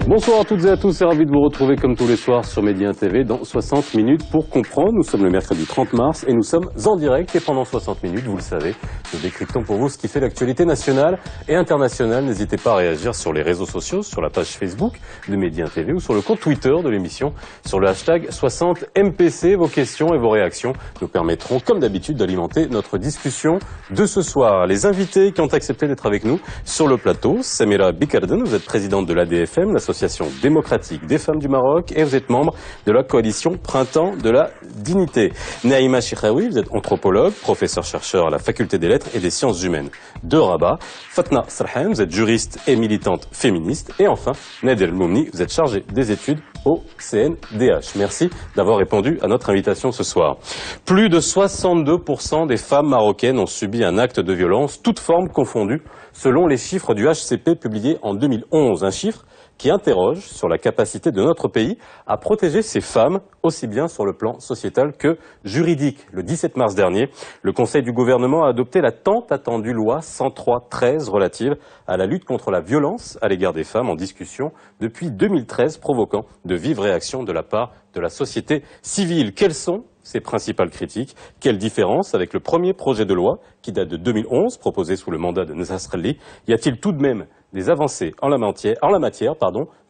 Bonsoir à toutes et à tous et ravi de vous retrouver comme tous les soirs sur Média TV dans 60 minutes pour comprendre. Nous sommes le mercredi 30 mars et nous sommes en direct et pendant 60 minutes, vous le savez, nous décryptons pour vous ce qui fait l'actualité nationale et internationale. N'hésitez pas à réagir sur les réseaux sociaux, sur la page Facebook de Média TV ou sur le compte Twitter de l'émission, sur le hashtag 60MPC. Vos questions et vos réactions nous permettront, comme d'habitude, d'alimenter notre discussion de ce soir. Les invités qui ont accepté d'être avec nous sur le plateau, Samira Bikarden, vous êtes présidente de l'ADFM, l'Association démocratique des femmes du Maroc, et vous êtes membre de la coalition Printemps de la Dignité. Naïma Chichaoui, vous êtes anthropologue, professeur-chercheur à la Faculté des Lettres et des Sciences Humaines de Rabat. Fatna Sarhan, vous êtes juriste et militante féministe. Et enfin, Nader Moumni, vous êtes chargé des études au CNDH. Merci d'avoir répondu à notre invitation ce soir. Plus de 62% des femmes marocaines ont subi un acte de violence, toutes formes confondues, selon les chiffres du HCP publiés en 2011. Un chiffre qui interroge sur la capacité de notre pays à protéger ces femmes, aussi bien sur le plan sociétal que juridique. Le 17 mars dernier, le Conseil du gouvernement a adopté la tant attendue loi 103/13 relative à la lutte contre la violence à l'égard des femmes en discussion depuis 2013, provoquant de vives réactions de la part de la société civile. Quelles sont ses principales critiques? Quelle différence avec le premier projet de loi qui date de 2011, proposé sous le mandat de Nasralli? Y a-t-il tout de même des avancées en la matière,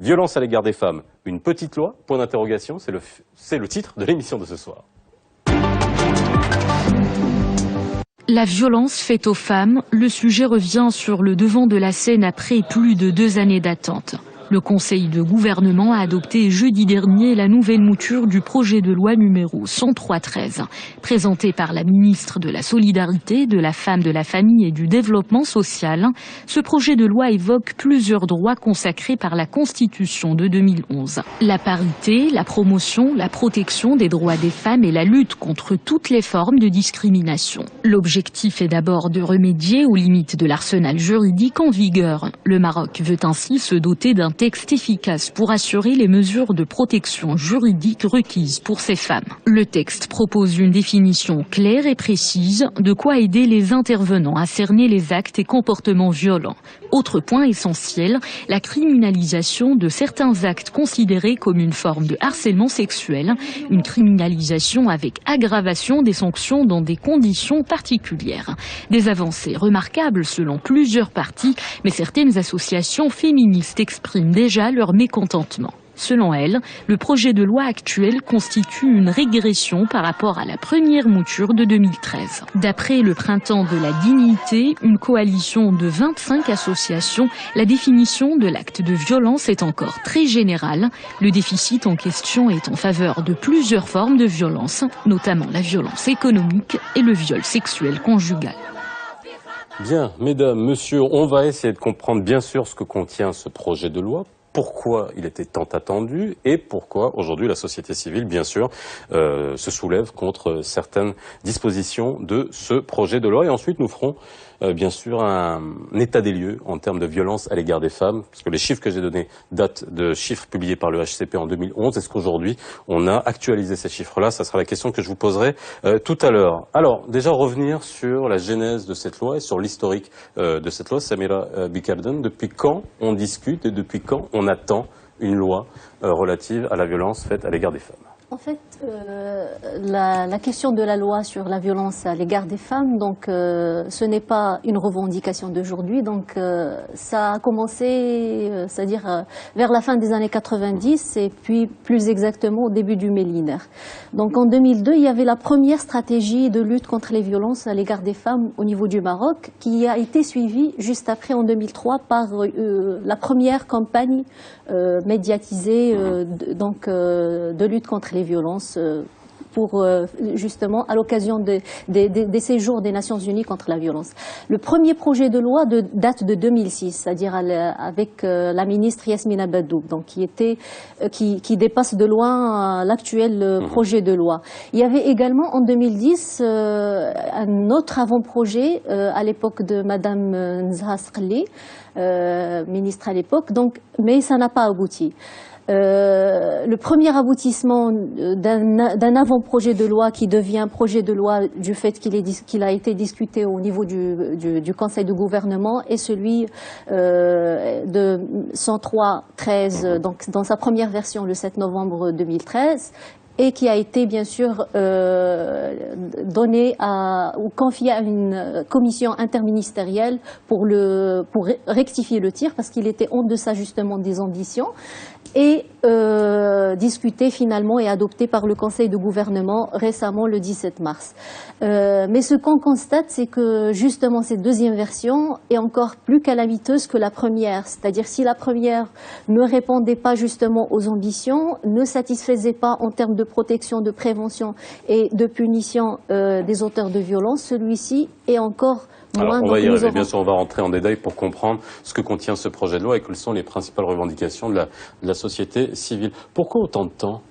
violence à l'égard des femmes, une petite loi? Point d'interrogation, c'est le titre de l'émission de ce soir. La violence faite aux femmes, le sujet revient sur le devant de la scène après plus de 2 années d'attente. Le Conseil de gouvernement a adopté jeudi dernier la nouvelle mouture du projet de loi numéro 103/13, présenté par la ministre de la Solidarité, de la Femme, de la Famille et du Développement social. Ce projet de loi évoque plusieurs droits consacrés par la Constitution de 2011. La parité, la promotion, la protection des droits des femmes et la lutte contre toutes les formes de discrimination. L'objectif est d'abord de remédier aux limites de l'arsenal juridique en vigueur. Le Maroc veut ainsi se doter d'un texte efficace pour assurer les mesures de protection juridique requises pour ces femmes. Le texte propose une définition claire et précise de quoi aider les intervenants à cerner les actes et comportements violents. Autre point essentiel, la criminalisation de certains actes considérés comme une forme de harcèlement sexuel, une criminalisation avec aggravation des sanctions dans des conditions particulières. Des avancées remarquables selon plusieurs partis, mais certaines associations féministes expriment déjà leur mécontentement. Selon elle, le projet de loi actuel constitue une régression par rapport à la première mouture de 2013. D'après le Printemps de la Dignité, une coalition de 25 associations, la définition de l'acte de violence est encore très générale. Le déficit en question est en faveur de plusieurs formes de violence, notamment la violence économique et le viol sexuel conjugal. Bien, mesdames, messieurs, on va essayer de comprendre bien sûr ce que contient ce projet de loi, pourquoi il était tant attendu et pourquoi aujourd'hui la société civile, bien sûr, se soulève contre certaines dispositions de ce projet de loi. Et ensuite, nous ferons bien sûr un état des lieux en termes de violence à l'égard des femmes, parce que les chiffres que j'ai donnés datent de chiffres publiés par le HCP en 2011. Est-ce qu'aujourd'hui, on a actualisé ces chiffres-là? Ça sera la question que je vous poserai tout à l'heure. Alors, déjà revenir sur la genèse de cette loi et sur l'historique de cette loi. Samira Bikarden, depuis quand on discute et depuis quand on attend une loi relative à la violence faite à l'égard des femmes? En fait, la question de la loi sur la violence à l'égard des femmes, donc ce n'est pas une revendication d'aujourd'hui. Donc ça a commencé, c'est-à-dire vers la fin des années 90 et puis plus exactement au début du millénaire. Donc en 2002, il y avait la première stratégie de lutte contre les violences à l'égard des femmes au niveau du Maroc, qui a été suivie juste après en 2003 par la première campagne médiatisée de lutte contre les violences pour justement à l'occasion des séjours des Nations Unies contre la violence. Le premier projet de loi date de 2006, c'est-à-dire avec la ministre Yasmina Badouk, donc qui dépasse de loin l'actuel projet de loi. Il y avait également en 2010 un autre avant-projet à l'époque de Madame Nasralli, ministre à l'époque, mais ça n'a pas abouti. Le premier aboutissement d'un avant-projet de loi qui devient projet de loi du fait qu'il a été discuté au niveau du Conseil de gouvernement est celui de 103-13, donc dans sa première version le 7 novembre 2013, et qui a été bien sûr donné ou confié à une commission interministérielle pour rectifier le tir parce qu'il était en deçà justement des ambitions, et discuté finalement et adopté par le Conseil de gouvernement récemment le 17 mars. Mais ce qu'on constate, c'est que justement cette deuxième version est encore plus calamiteuse que la première. C'est-à-dire si la première ne répondait pas justement aux ambitions, ne satisfaisait pas en termes de protection, de prévention et de punition des auteurs de violences, celui-ci est encore moins. Alors, on va y arriver, bien sûr, on va rentrer en détail pour comprendre ce que contient ce projet de loi et quelles sont les principales revendications de la société civile. Pourquoi autant de temps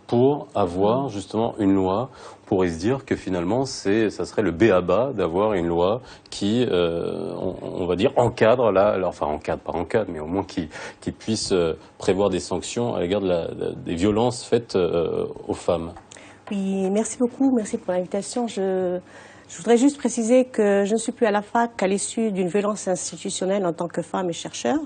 pour avoir justement une loi? On pourrait se dire que finalement, ça serait le b.a.-ba d'avoir une loi qui, on va dire, encadre, pas encadre, mais au moins qui puisse prévoir des sanctions à l'égard des violences faites aux femmes. Oui, merci beaucoup, merci pour l'invitation. Je voudrais juste préciser que je ne suis plus à la fac à l'issue d'une violence institutionnelle en tant que femme et chercheur.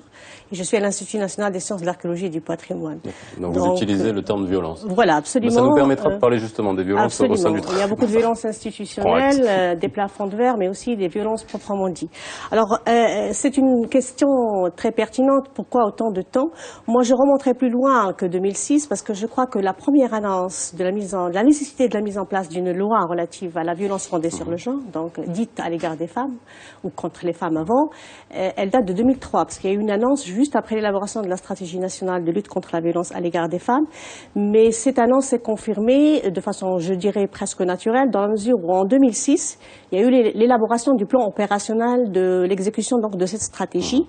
Et je suis à l'Institut national des sciences de l'archéologie et du patrimoine. Donc vous utilisez le terme de violence. Voilà, absolument. Ça nous permettra de parler justement des violences au sein du travail. Il y a beaucoup de violences institutionnelles, des plafonds de verre, mais aussi des violences proprement dites. Alors, c'est une question très pertinente. Pourquoi autant de temps? Moi, je remonterai plus loin que 2006 parce que je crois que la première annonce de la nécessité de la mise en place d'une loi relative à la violence fondée sur le genre, donc dite à l'égard des femmes ou contre les femmes avant, elle date de 2003 parce qu'il y a eu une annonce juste après l'élaboration de la stratégie nationale de lutte contre la violence à l'égard des femmes. Mais cette annonce s'est confirmée de façon, je dirais, presque naturelle dans la mesure où en 2006, il y a eu l'élaboration du plan opérationnel de l'exécution donc de cette stratégie.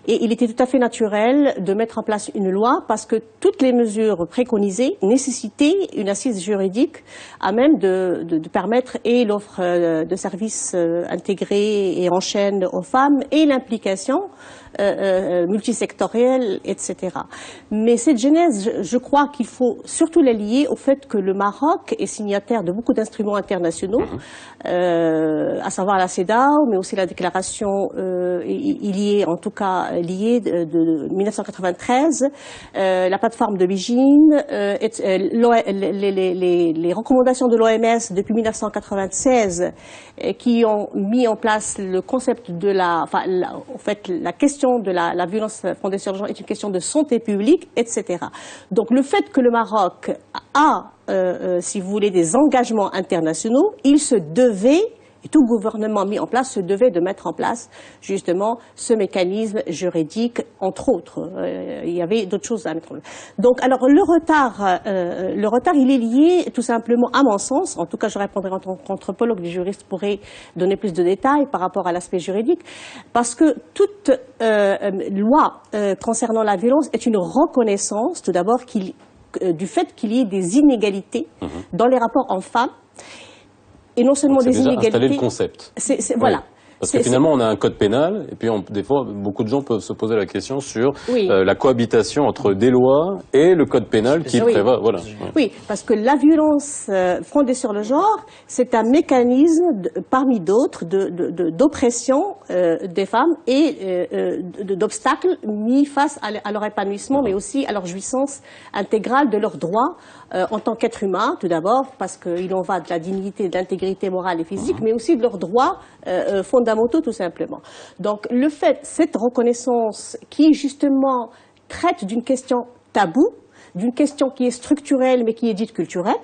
Et il était tout à fait naturel de mettre en place une loi parce que toutes les mesures préconisées nécessitaient une assise juridique à même de permettre et l'offre de services intégrés et en chaîne aux femmes et l'implication multisectorielle, etc. Mais cette genèse, je crois qu'il faut surtout la lier au fait que le Maroc est signataire de beaucoup d'instruments internationaux, à savoir la CEDAW, mais aussi la déclaration, il y est en tout cas liée de 1993, la plateforme de Beijing, les recommandations de l'OMS depuis 1996 qui ont mis en place le concept de en fait, la question de la violence fondée sur le genre est une question de santé publique, etc. Donc le fait que le Maroc a, si vous voulez, des engagements internationaux, il se devait, et tout gouvernement mis en place se devait de mettre en place justement ce mécanisme juridique, entre autres. Il y avait d'autres choses à mettre en place. Donc, alors le retard, il est lié tout simplement, à mon sens, en tout cas je répondrai en tant qu'anthropologue, les juristes pourraient donner plus de détails par rapport à l'aspect juridique, parce que toute loi concernant la violence est une reconnaissance, tout d'abord, du fait qu'il y ait des inégalités dans les rapports hommes-femmes. Et non seulement des inégalités. Installer le concept. Voilà. Parce que finalement, on a un code pénal, et puis des fois, beaucoup de gens peuvent se poser la question sur la cohabitation entre des lois et le code pénal qui prévoit. Voilà. Oui, parce que la violence fondée sur le genre, c'est un mécanisme parmi d'autres d'oppression des femmes et d'obstacles mis face à leur épanouissement, mais aussi à leur jouissance intégrale de leurs droits en tant qu'être humain, tout d'abord, parce qu'il en va de la dignité, de l'intégrité morale et physique, mais aussi de leurs droits fondamentaux, tout simplement. Donc, cette reconnaissance qui, justement, traite d'une question taboue, d'une question qui est structurelle, mais qui est dite culturelle,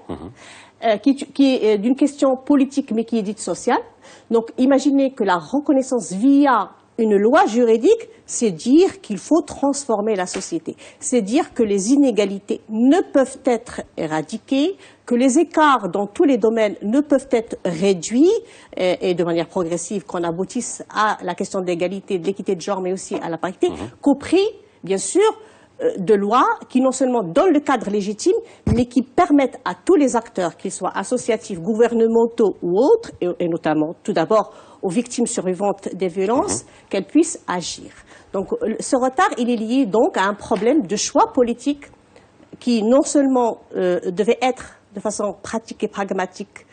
qui est d'une question politique, mais qui est dite sociale. Donc, imaginez que la reconnaissance via une loi juridique, c'est dire qu'il faut transformer la société. C'est dire que les inégalités ne peuvent être éradiquées, que les écarts dans tous les domaines ne peuvent être réduits et de manière progressive, qu'on aboutisse à la question de l'égalité, de l'équité de genre, mais aussi à la parité, qu'au prix, bien sûr, de lois qui non seulement donnent le cadre légitime, mais qui permettent à tous les acteurs, qu'ils soient associatifs, gouvernementaux ou autres, et notamment tout d'abord aux victimes survivantes des violences, qu'elles puissent agir. Donc ce retard, il est lié donc à un problème de choix politique qui non seulement devait être de façon pratique et pragmatique,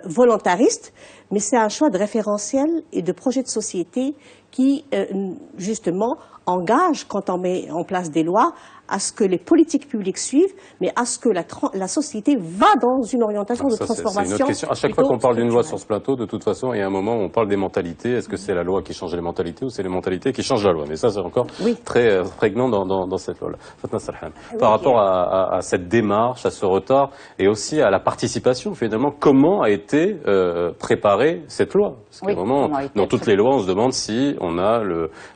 volontariste, mais c'est un choix de référentiel et de projet de société qui, justement, engage, quand on met en place des lois, à ce que les politiques publiques suivent, mais à ce que la société va dans une orientation de transformation. C'est une autre question. À chaque fois qu'on parle d'une loi sur ce plateau, de toute façon, il y a un moment où on parle des mentalités. Est-ce que c'est la loi qui change les mentalités ou c'est les mentalités qui changent la loi? Mais ça, c'est encore très prégnant dans cette loi-là. Fatma Sarhan, par rapport à cette démarche, à ce retard, et aussi à la participation, finalement, comment a été préparée cette loi? Parce qu'à un moment, dans toutes les lois, on se demande si on a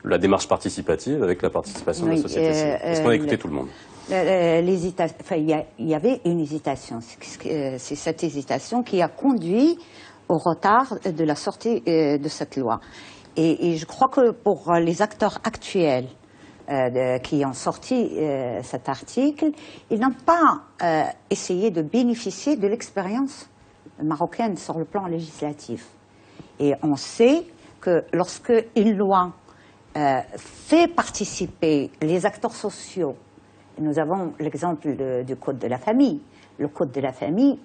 la démarche participative avec la participation de la société civile. Est-ce qu'on a écouté tout le monde? Il y avait une hésitation. C'est cette hésitation qui a conduit au retard de la sortie de cette loi. Et je crois que pour les acteurs actuels qui ont sorti cet article, ils n'ont pas essayé de bénéficier de l'expérience marocaine sur le plan législatif. Et on sait que lorsque une loi fait participer les acteurs sociaux. Nous avons l'exemple du Code de la famille. Le Code de la famille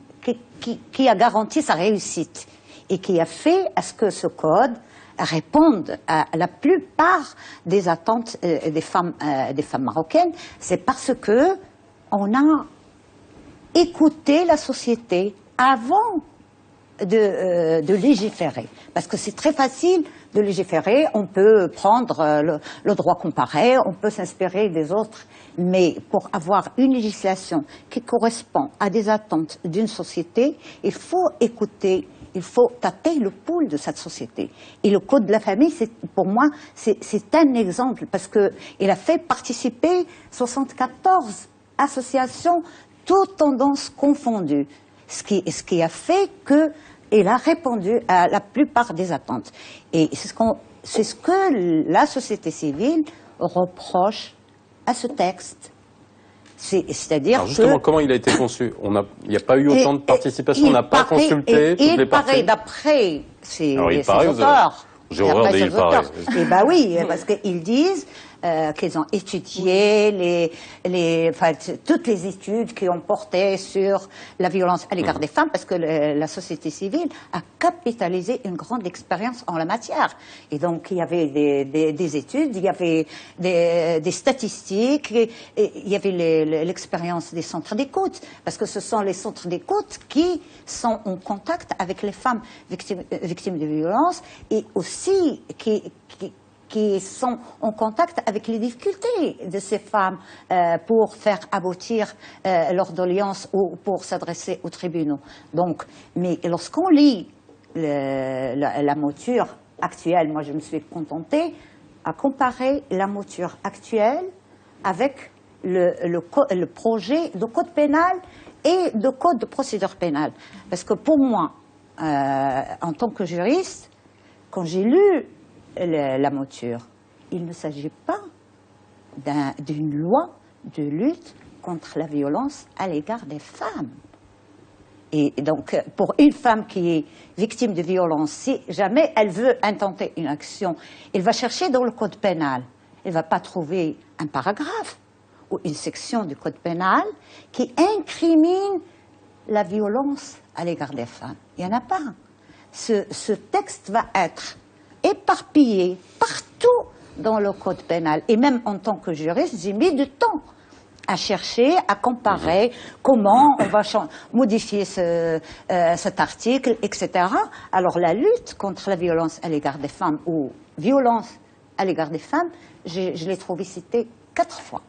qui a garanti sa réussite et qui a fait à ce que ce Code réponde à la plupart des attentes des femmes marocaines. C'est parce que on a écouté la société avant de légiférer. Parce que c'est très facile de légiférer, on peut prendre le droit comparé, on peut s'inspirer des autres, mais pour avoir une législation qui correspond à des attentes d'une société, il faut écouter, il faut tâter le pouls de cette société. Et le Code de la famille, pour moi, c'est un exemple, parce qu'il a fait participer 74 associations, toutes tendances confondues, ce qui a fait qu'il a répondu à la plupart des attentes. Et c'est ce que la société civile reproche à ce texte. C'est-à-dire alors justement, comment il a été conçu? Il n'y a pas eu autant de participation, on n'a pas consulté toutes les parties. Il paraît, d'après ces auteurs, j'ai horreur de il paraît. Eh ben oui, parce qu'ils disent qu'ils ont étudié toutes les études qui ont porté sur la violence à l'égard des femmes, parce que la société civile a capitalisé une grande expérience en la matière. Et donc, il y avait des études, il y avait des statistiques, il y avait l'expérience des centres d'écoute, parce que ce sont les centres d'écoute qui sont en contact avec les femmes victimes de violences et aussi qui sont en contact avec les difficultés de ces femmes pour faire aboutir leur doléance ou pour s'adresser aux tribunaux. Donc, mais lorsqu'on lit la mouture actuelle, moi je me suis contentée à comparer la mouture actuelle avec le projet de code pénal et de code de procédure pénale. Parce que pour moi, en tant que juriste, quand j'ai lu la mouture, il ne s'agit pas d'une loi de lutte contre la violence à l'égard des femmes. Et donc, pour une femme qui est victime de violence, si jamais elle veut intenter une action, elle va chercher dans le code pénal. Elle ne va pas trouver un paragraphe ou une section du code pénal qui incrimine la violence à l'égard des femmes. Il n'y en a pas. Ce texte va être éparpillé partout dans le code pénal. Et même en tant que juriste, j'ai mis du temps à chercher, à comparer comment on va modifier cet article, etc. Alors la lutte contre la violence à l'égard des femmes ou violence à l'égard des femmes, je l'ai trouvé cité 4 fois,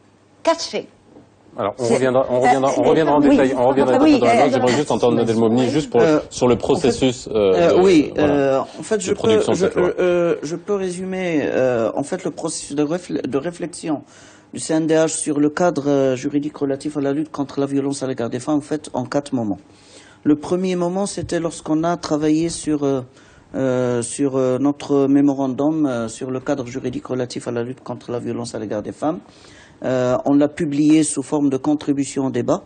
4 faits. Alors, on reviendra en détail. On reviendra j'aimerais juste entendre Nadel Momni, juste sur le processus en fait, de production de cette loi. Je peux résumer en fait le processus de réflexion du CNDH sur le cadre juridique relatif à la lutte contre la violence à l'égard des femmes, en fait, en 4 moments. Le premier moment, c'était lorsqu'on a travaillé sur notre mémorandum sur le cadre juridique relatif à la lutte contre la violence à l'égard des femmes. On l'a publié sous forme de contribution au débat.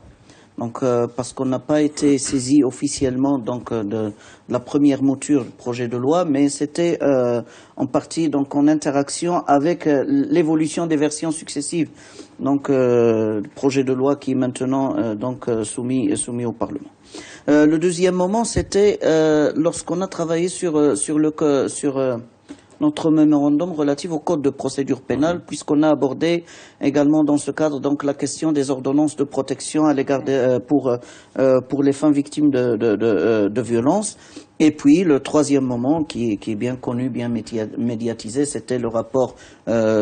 Donc, parce qu'on n'a pas été saisi officiellement donc de la première mouture du projet de loi, mais c'était en partie donc en interaction avec l'évolution des versions successives. Donc, le projet de loi qui est maintenant donc soumis au Parlement. Le deuxième moment, c'était lorsqu'on a travaillé sur notre mémorandum relatif au code de procédure pénale, puisqu'on a abordé également dans ce cadre donc la question des ordonnances de protection à l'égard pour les femmes victimes de violences. Et puis le troisième moment qui est bien connu, bien médiatisé, c'était le rapport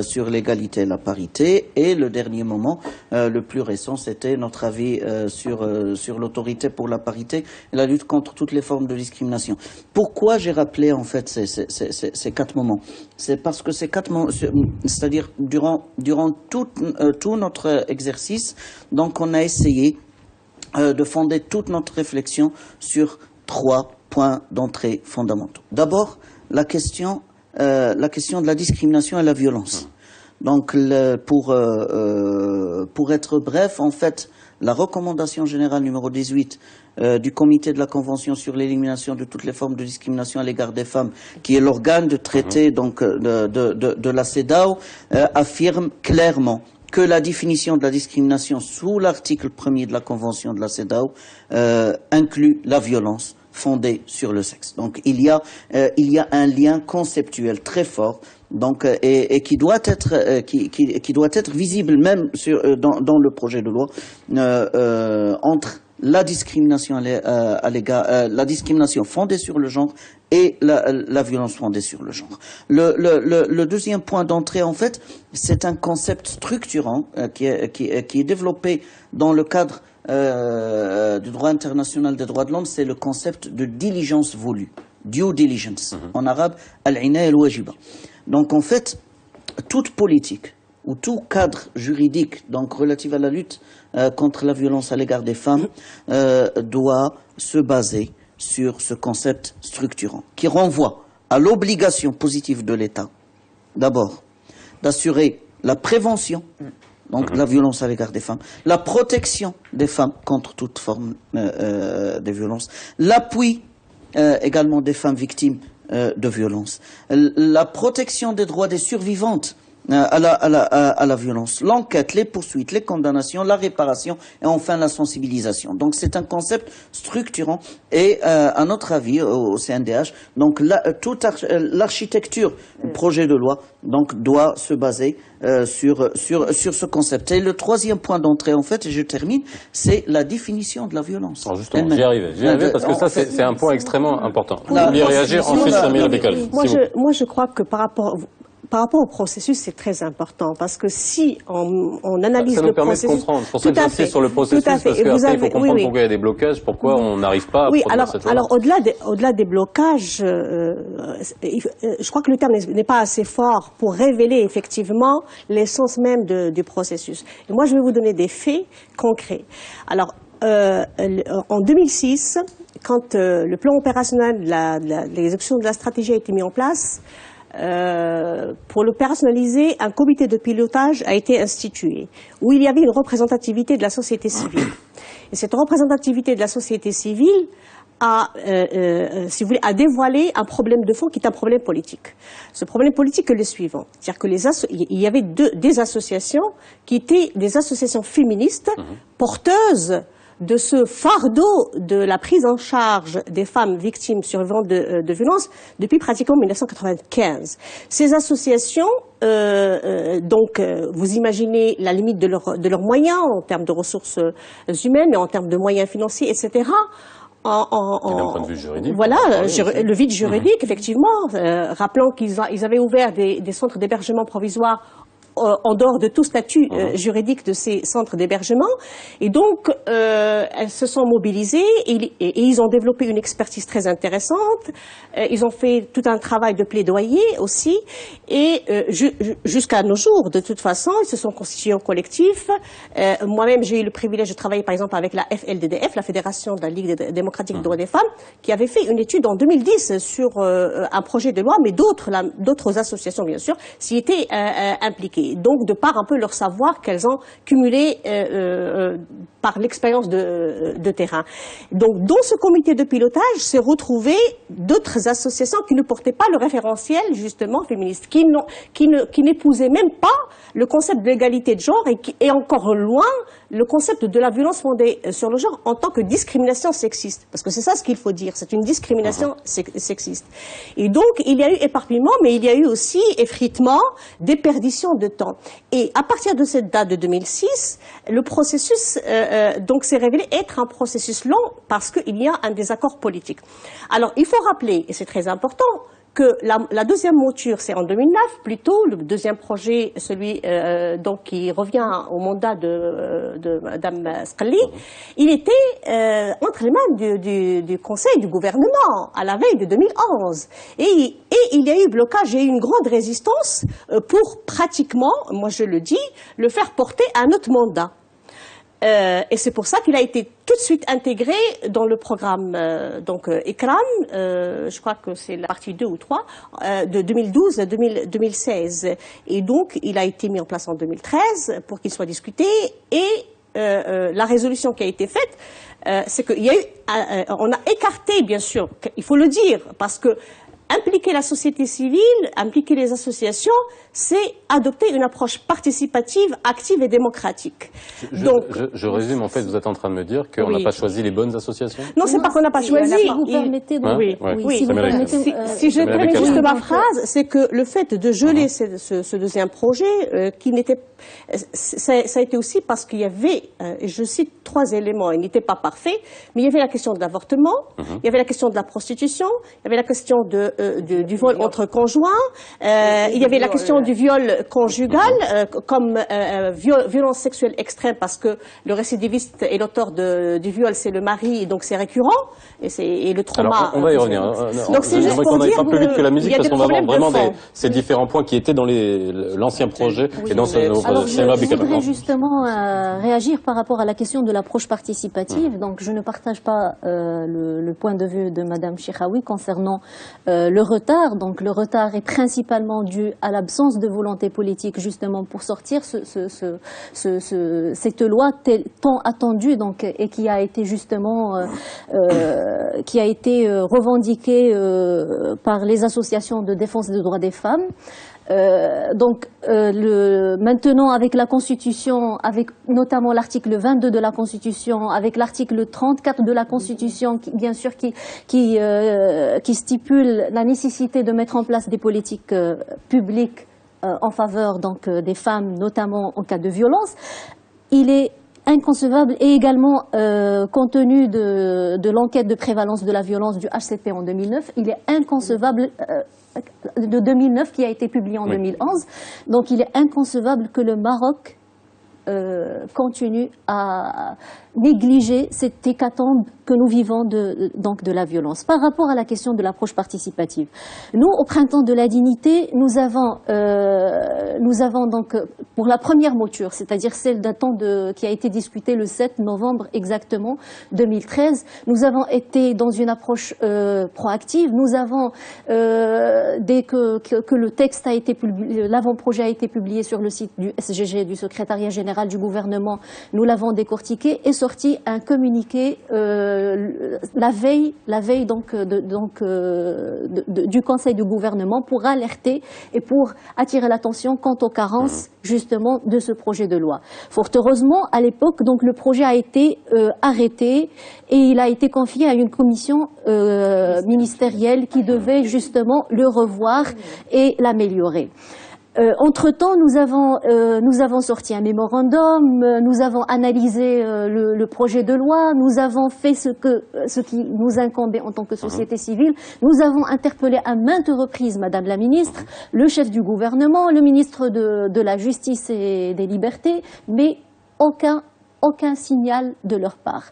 sur l'égalité et la parité. Et le dernier moment, le plus récent, c'était notre avis sur l'autorité pour la parité et la lutte contre toutes les formes de discrimination. Pourquoi j'ai rappelé en fait ces 4 moments? C'est parce que ces 4 moments, c'est-à-dire durant tout notre exercice, donc on a essayé de fonder toute notre réflexion sur 3 points d'entrée fondamentaux. D'abord, la question de la discrimination et la violence. Donc, pour être bref, en fait, la recommandation générale numéro 18 du comité de la Convention sur l'élimination de toutes les formes de discrimination à l'égard des femmes, qui est l'organe de traité donc de la CEDAW, affirme clairement que la définition de la discrimination sous l'article 1er de la Convention de la CEDAW inclut la violence fondée sur le sexe. Donc il y a un lien conceptuel très fort, donc et qui doit être visible même dans le projet de loi entre la discrimination la discrimination fondée sur le genre et la violence fondée sur le genre. Le deuxième point d'entrée, en fait, c'est un concept structurant qui est développé dans le cadre du droit international des droits de l'homme, c'est le concept de diligence voulue, due diligence, en arabe, al-ina al-wajiba. Donc en fait, toute politique ou tout cadre juridique donc relatif à la lutte contre la violence à l'égard des femmes doit se baser sur ce concept structurant qui renvoie à l'obligation positive de l'État, d'abord, d'assurer la prévention donc la violence à l'égard des femmes, la protection des femmes contre toute forme de violence, l'appui également des femmes victimes de violence, la protection des droits des survivantes à la violence, l'enquête, les poursuites, les condamnations, la réparation et enfin la sensibilisation. Donc c'est un concept structurant et à notre avis au CNDH, donc toute l'architecture du projet de loi donc doit se baser sur ce concept. Et le troisième point d'entrée en fait, et je termine, c'est la définition de la violence. Alors justement, j'y arrivais parce que ça c'est un point extrêmement important. Vous vouliez réagir ensuite, Samira Bekal. Moi je crois que par rapport au processus, c'est très important parce que si on analyse le processus... Ça nous permet de comprendre. C'est pour ça que j'insiste sur le processus, parce qu'après, il faut comprendre pourquoi il y a des blocages, pourquoi on n'arrive pas à produire cette loi. Alors au-delà des blocages, je crois que le terme n'est pas assez fort pour révéler effectivement l'essence même du processus. Et moi, je vais vous donner des faits concrets. Alors, en 2006, quand le plan opérationnel de l'exécution de la stratégie a été mis en place, pour l'opérationnaliser, un comité de pilotage a été institué, où il y avait une représentativité de la société civile. Et cette représentativité de la société civile si vous voulez, a dévoilé un problème de fond qui est un problème politique. Ce problème politique est le suivant. C'est-à-dire que il y avait des associations qui étaient des associations féministes porteuses de ce fardeau de la prise en charge des femmes victimes survivantes de violences depuis pratiquement 1995. Ces associations, vous imaginez la limite de leurs moyens en termes de ressources humaines et en termes de moyens financiers, etc. D'un point de vue juridique. Voilà, le vide juridique, effectivement. Rappelant qu'ils avaient ouvert des centres d'hébergement provisoires en dehors de tout statut juridique de ces centres d'hébergement. Et donc, elles se sont mobilisées et ils ont développé une expertise très intéressante. Ils ont fait tout un travail de plaidoyer aussi. Et jusqu'à nos jours, de toute façon, ils se sont constitués en collectif. Moi-même, j'ai eu le privilège de travailler, par exemple, avec la FLDDF, la Fédération de la Ligue démocratique des droits des femmes, qui avait fait une étude en 2010 sur un projet de loi, mais d'autres associations, bien sûr, s'y étaient impliquées. et donc de par un peu leur savoir qu'elles ont cumulé par l'expérience de terrain. Donc dans ce comité de pilotage s'est retrouvé d'autres associations qui ne portaient pas le référentiel justement féministe, qui n'épousaient même pas le concept de l'égalité de genre et encore loin le concept de la violence fondée sur le genre en tant que discrimination sexiste. Parce que c'est ça ce qu'il faut dire, c'est une discrimination sexiste. Et donc il y a eu éparpillement, mais il y a eu aussi effritement, déperdition de temps. Et à partir de cette date de 2006, le processus donc s'est révélé être un processus long parce qu'il y a un désaccord politique. Alors il faut rappeler, et c'est très important, que la deuxième mouture, c'est en 2009, plutôt, le deuxième projet, celui donc qui revient au mandat de Madame Sqali, il était entre les mains du Conseil du gouvernement à la veille de 2011. Et il y a eu blocage, il y a eu une grande résistance pour pratiquement, moi je le dis, le faire porter à un autre mandat. Et c'est pour ça qu'il a été tout de suite intégré dans le programme Ikram, je crois que c'est la partie 2 ou 3, de 2012 à 2016. Et donc, il a été mis en place en 2013 pour qu'il soit discuté. Et la résolution qui a été faite, c'est qu'il y a eu, on a écarté, bien sûr, il faut le dire, parce que impliquer la société civile, impliquer les associations, c'est adopter une approche participative, active et démocratique. Je résume, en fait, vous êtes en train de me dire qu'on n'a pas choisi les bonnes associations? Non, c'est pas qu'on n'a pas choisi. Si vous permettez, donc, si je termine juste ma phrase, c'est que le fait de geler ce deuxième projet, qui n'était, ça a été aussi parce qu'il y avait, et je cite 3 éléments, il n'était pas parfait, mais il y avait la question de l'avortement, il y avait la question de la prostitution, il y avait la question du vol entre conjoints, il y avait la question du viol conjugal comme violence sexuelle extrême parce que le récidiviste et l'auteur du viol c'est le mari et donc c'est récurrent et le trauma. Alors, on va y revenir. Donc c'est juste pour dire qu'on n'aille pas plus vite que la musique parce qu'on va voir vraiment ces différents différents points qui étaient dans l'ancien projet et dans ce nouveau alors, projet. je voudrais justement réagir par rapport à la question de l'approche participative. Donc je ne partage pas le point de vue de Madame Chiraoui concernant le retard. Donc le retard est principalement dû à l'absence de volonté politique justement pour sortir cette loi tant attendue donc, et qui a été justement revendiquée par les associations de défense des droits des femmes. Maintenant avec la Constitution, avec notamment l'article 22 de la Constitution, avec l'article 34 de la Constitution, bien sûr qui stipule la nécessité de mettre en place des politiques publiques en faveur donc des femmes, notamment en cas de violence, il est inconcevable et également compte tenu de l'enquête de prévalence de la violence du HCP en 2009, il est inconcevable de 2009 qui a été publié en 2011. Donc il est inconcevable que le Maroc continue à négliger cette hécatombe que nous vivons donc de la violence. Par rapport à la question de l'approche participative, nous, au Printemps de la Dignité, nous avons donc, pour la première mouture, c'est-à-dire celle datant qui a été discutée le 7 novembre exactement 2013, nous avons été dans une approche proactive. Nous avons, dès que le texte a été publié, l'avant-projet a été publié sur le site du SGG, du Secrétariat Général du Gouvernement, nous l'avons décortiqué et sorti un communiqué la veille donc, du Conseil du gouvernement pour alerter et pour attirer l'attention quant aux carences justement de ce projet de loi. Fort heureusement, à l'époque, donc le projet a été arrêté et il a été confié à une commission ministérielle qui devait justement le revoir et l'améliorer. Entre-temps, nous avons sorti un mémorandum, nous avons analysé le projet de loi, nous avons fait ce qui nous incombait en tant que société civile. Nous avons interpellé à maintes reprises Madame la Ministre, le chef du gouvernement, le ministre de la Justice et des Libertés, mais aucun signal de leur part.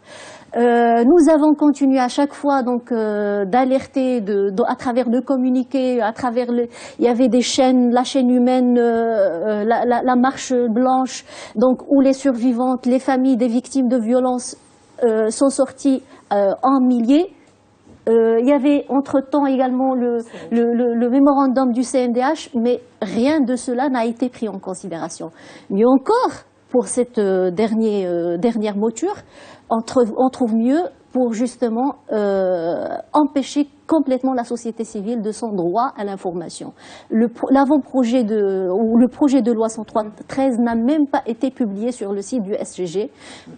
Nous avons continué à chaque fois donc d'alerter à travers de communiqués, à travers il y avait des chaînes, la chaîne humaine, la marche blanche, donc où les survivantes, les familles des victimes de violences sont sorties en milliers. Il y avait entre-temps également le mémorandum du CNDH, mais rien de cela n'a été pris en considération. Mieux encore, pour cette dernière mouture, on trouve mieux pour justement empêcher complètement la société civile de son droit à l'information. Le projet de loi 103/13 n'a même pas été publié sur le site du SGG.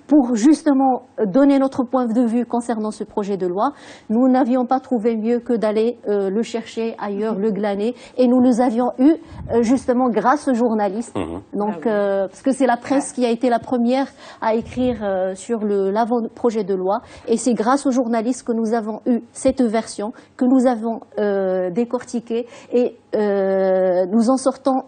Pour justement donner notre point de vue concernant ce projet de loi, nous n'avions pas trouvé mieux que d'aller le chercher ailleurs, le glaner, et nous les avions eu justement grâce aux journalistes. Donc, parce que c'est la presse qui a été la première à écrire sur l'avant-projet de loi, et c'est grâce aux journalistes que nous avons eu cette version, que nous avons décortiquée, et nous en sortons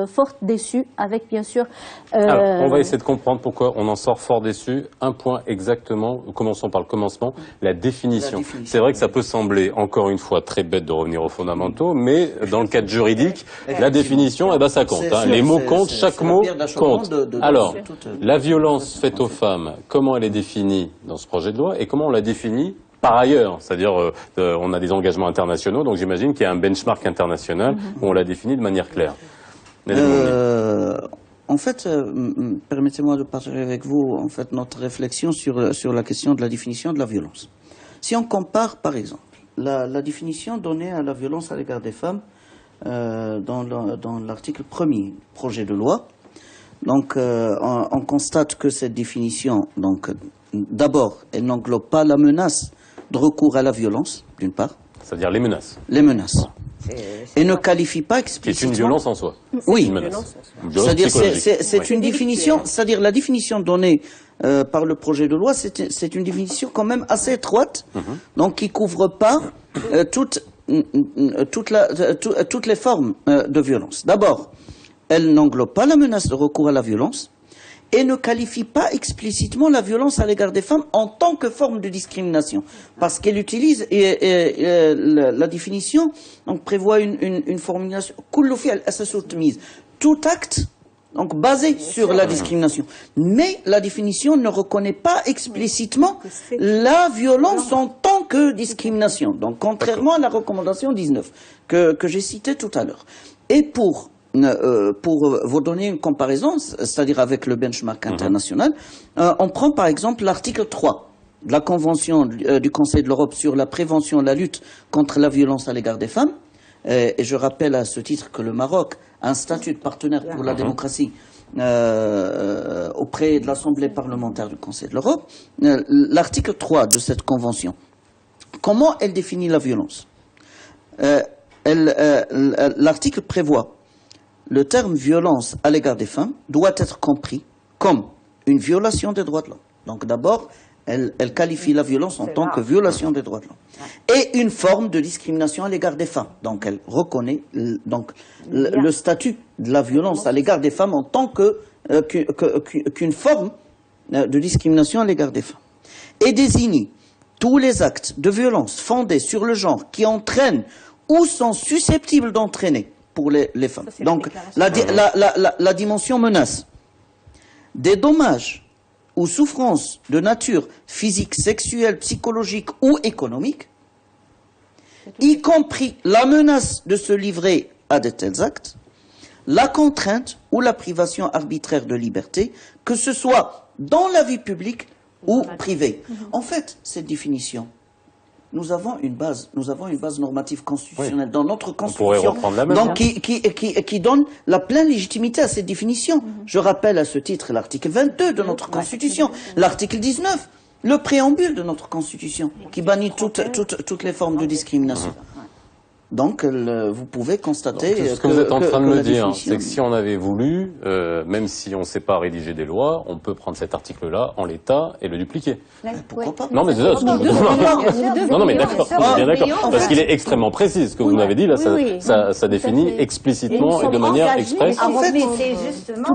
fort déçus, avec bien sûr... Alors, on va essayer de comprendre pourquoi on en sort fort déçu. Un point exactement, commençons par le commencement, la définition. C'est vrai que ça peut sembler, encore une fois, très bête de revenir aux fondamentaux, mais dans le cadre juridique, la définition, eh ben, ça compte. Hein. Les mots comptent, chaque mot compte. Alors, la violence faite aux femmes, comment elle est définie dans ce projet de loi, et comment on la définit par ailleurs, c'est-à-dire on a des engagements internationaux, donc j'imagine qu'il y a un benchmark international où on l'a définit de manière claire. En fait, permettez-moi de partager avec vous en fait notre réflexion sur la question de la définition de la violence. Si on compare, par exemple, la définition donnée à la violence à l'égard des femmes dans l'article 1er projet de loi, donc on constate que cette définition, donc d'abord, elle n'englobe pas la menace de recours à la violence, d'une part. C'est-à-dire les menaces. Les menaces. Et ne qualifie pas explicitement... C'est une violence en soi. Oui. Une menace. C'est-à-dire c'est une définition, c'est-à-dire la définition donnée par le projet de loi, c'est une définition quand même assez étroite, donc qui couvre pas toutes les formes de violence. D'abord, elle n'englobe pas la menace de recours à la violence, et ne qualifie pas explicitement la violence à l'égard des femmes en tant que forme de discrimination. Parce qu'elle utilise, la définition donc, prévoit une formulation, tout acte donc, basé sur la discrimination. Mais la définition ne reconnaît pas explicitement la violence en tant que discrimination. Donc, contrairement à la recommandation 19 que j'ai citée tout à l'heure. Et pour vous donner une comparaison, c'est-à-dire avec le benchmark international, on prend par exemple l'article 3 de la Convention du Conseil de l'Europe sur la prévention et la lutte contre la violence à l'égard des femmes. Et je rappelle à ce titre que le Maroc a un statut de partenaire pour la démocratie auprès de l'Assemblée parlementaire du Conseil de l'Europe. L'article 3 de cette Convention, comment elle définit la violence? L'article prévoit le terme violence à l'égard des femmes doit être compris comme une violation des droits de l'homme. Donc d'abord, elle qualifie la violence en tant que violation des droits de l'homme. Et une forme de discrimination à l'égard des femmes. Donc elle reconnaît le statut de la violence à l'égard des femmes en tant qu'une forme de discrimination à l'égard des femmes. Et désigne tous les actes de violence fondés sur le genre qui entraînent ou sont susceptibles d'entraîner pour les femmes. Donc, la dimension menace. Des dommages ou souffrances de nature physique, sexuelle, psychologique ou économique, y compris la menace de se livrer à de tels actes, la contrainte ou la privation arbitraire de liberté, que ce soit dans la vie publique ou privée. En fait, cette définition, nous avons une base normative constitutionnelle dans notre Constitution, donc qui donne la pleine légitimité à cette définition. Je rappelle à ce titre l'article 22 de notre Constitution, l'article 19, le préambule de notre Constitution, qui bannit toutes les formes de discrimination. Donc, vous pouvez constater... Donc, ce que vous êtes en train de me dire, c'est que si on avait voulu, même si on ne sait pas rédiger des lois, on peut prendre cet article-là en l'état et le dupliquer. Pourquoi pas? Non, mais c'est ça. Non, mais d'accord, on est bien d'accord. Parce qu'il est extrêmement précis. Ce que vous m'avez dit, là, ça définit explicitement et de manière expresse. En fait,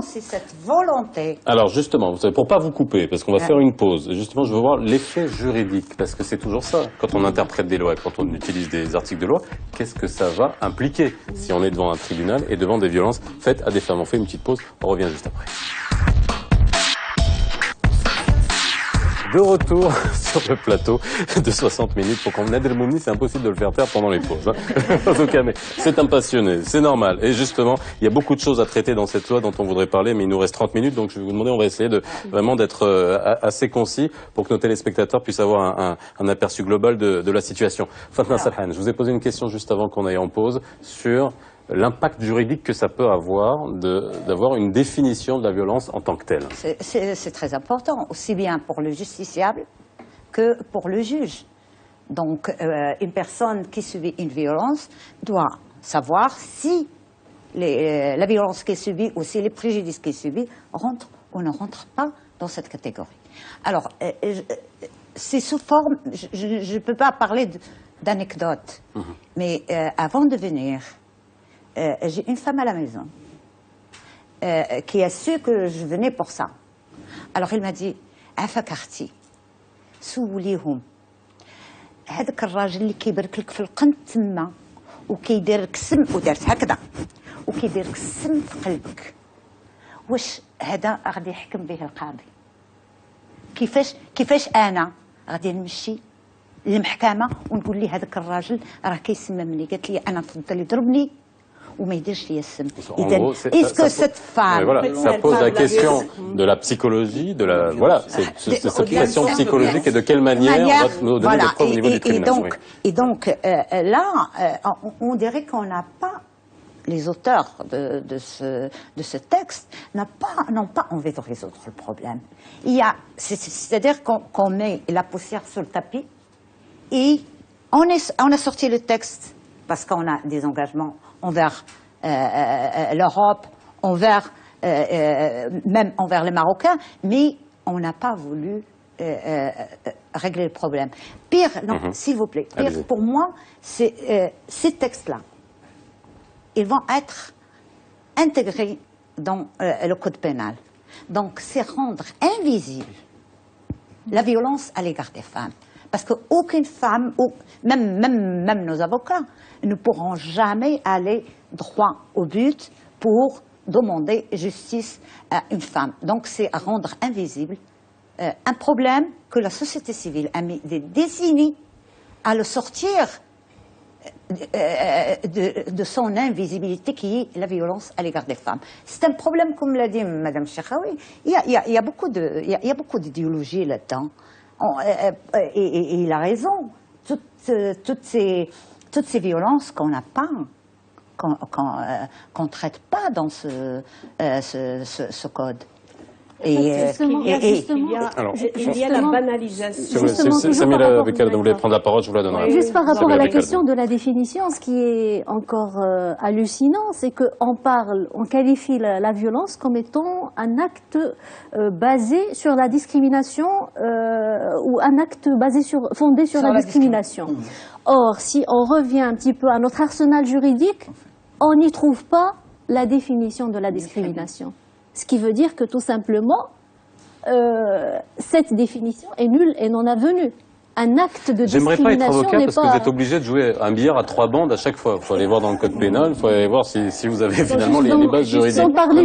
c'est cette volonté. Alors, justement, vous savez, pour pas vous couper, parce qu'on va faire une pause, justement, je veux voir l'effet juridique, parce que c'est toujours ça. Quand on interprète des lois, quand on utilise des articles de loi, qu'est-ce que ça va impliquer si on est devant un tribunal et devant des violences faites à des femmes? On fait une petite pause, on revient juste après. De retour sur le plateau de 60 minutes pour qu'on aide le Moumni, c'est impossible de le faire taire pendant les pauses. En tout cas, mais c'est un passionné, c'est normal. Et justement, il y a beaucoup de choses à traiter dans cette loi dont on voudrait parler, mais il nous reste 30 minutes, donc je vais vous demander, on va essayer de vraiment d'être assez concis pour que nos téléspectateurs puissent avoir un aperçu global de la situation. Fatma Salhan, je vous ai posé une question juste avant qu'on aille en pause sur l'impact juridique que ça peut avoir d'avoir une définition de la violence en tant que telle. C'est très important, aussi bien pour le justiciable que pour le juge. Donc, une personne qui subit une violence doit savoir si la violence qui est subie ou si les préjudices qui est subie rentrent ou ne rentrent pas dans cette catégorie. Alors, c'est sous forme, je ne peux pas parler d'anecdotes, mais avant de venir, j'ai une femme à la maison qui a su que je venais pour ça. Alors elle m'a dit عفاكرتي سوليهم هذاك الراجل اللي كيبارك لك في القنت تما وكيدير لك السم ودارت هكذا وكيدير لك السم في قلبك واش هذا غادي يحكم به القاضي كيفاش انا غادي نمشي للمحكمه ونقول لي هذاك الراجل راه كيسممني قالت لي انا نفضل يضربني وما يديرش لي السم. Est-ce que cette femme... Voilà, ça pose la question de la psychologie, de la... Voilà, c'est cette question psychologique et de quelle manière on va nous donner des preuves au niveau du tribunal. Et donc, là, on dirait qu'on n'a pas... Les auteurs de ce texte n'ont pas envie de résoudre le problème. C'est-à-dire qu'on met la poussière sur le tapis et on a sorti le texte parce qu'on a des engagements envers l'Europe, même envers les Marocains, mais on n'a pas voulu régler le problème. Pire, non, s'il vous plaît, pire pour moi, c'est ces textes-là. Ils vont être intégrés dans le code pénal. Donc, c'est rendre invisible la violence à l'égard des femmes. Parce qu'aucune femme, même nos avocats, ne pourront jamais aller droit au but pour demander justice à une femme. Donc c'est à rendre invisible un problème que la société civile a mis des décennies à le sortir de son invisibilité qui est la violence à l'égard des femmes. C'est un problème, comme l'a dit Mme Chekhaoui, il y a beaucoup d'idéologie là-dedans. Et il a raison. Toutes ces violences qu'on n'a pas, qu'on ne traite pas dans ce code. Il y a la banalisation. Samira Bekel, vous voulez prendre la parole, je vous la donnerai. Juste par rapport à la question de la définition, ce qui est encore hallucinant, c'est on qualifie la violence comme étant un acte basé sur la discrimination ou un acte fondé sur la discrimination. Or, si on revient un petit peu à notre arsenal juridique, on n'y trouve pas la définition de la discrimination. Ce qui veut dire que tout simplement, cette définition est nulle et non avenue. Un acte de discrimination. J'aimerais pas être avocat parce que vous êtes obligé de jouer un billard à 3 bandes à chaque fois. Il faut aller voir dans le code pénal, il faut aller voir si vous avez finalement les bases juridiques. Sans parler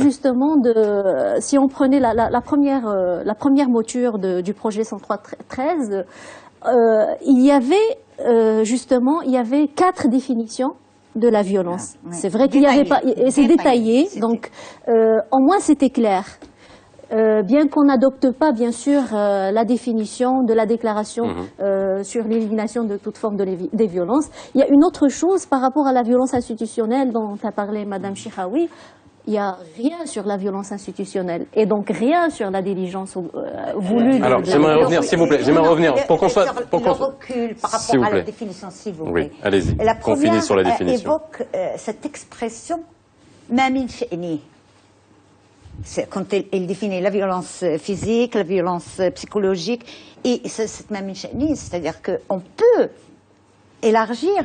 justement de, si on prenait la première mouture du projet 103.13, il y avait 4 définitions de la violence. C'est vrai qu'il n'y avait pas, et c'est détaillé, donc au moins c'était clair. Bien qu'on n'adopte pas, bien sûr, la définition de la déclaration sur l'élimination de toute forme des violences, il y a une autre chose par rapport à la violence institutionnelle dont a parlé Mme Chekhaoui. Il n'y a rien sur la violence institutionnelle et donc rien sur la diligence voulue. Alors, j'aimerais revenir, s'il vous plaît, pour qu'on soit... Le recul par rapport à la définition, s'il vous plaît. Oui, allez-y, qu'on finisse sur la définition. Évoque cette expression « ma min sha'ni ». Quand il définit la violence physique, la violence psychologique, et cette ma min sha'ni, c'est-à-dire qu'on peut élargir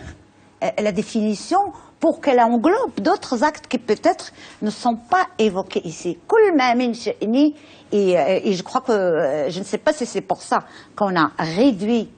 la définition pour qu'elle englobe d'autres actes qui peut-être ne sont pas évoqués ici. Kul ma min sha'ni, et je crois que, je ne sais pas si c'est pour ça qu'on a réduit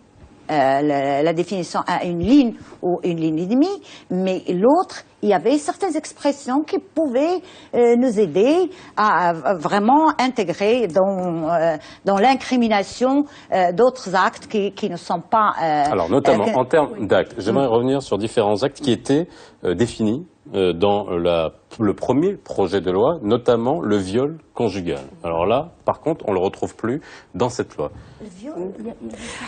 la définition à une ligne ou une ligne et demie, mais l'autre, il y avait certaines expressions qui pouvaient nous aider à vraiment intégrer dans l'incrimination d'autres actes qui ne sont pas... Alors, notamment, en termes d'actes, j'aimerais revenir sur différents actes qui étaient définis dans le premier projet de loi, notamment le viol conjugal. Alors là, par contre, on ne le retrouve plus dans cette loi.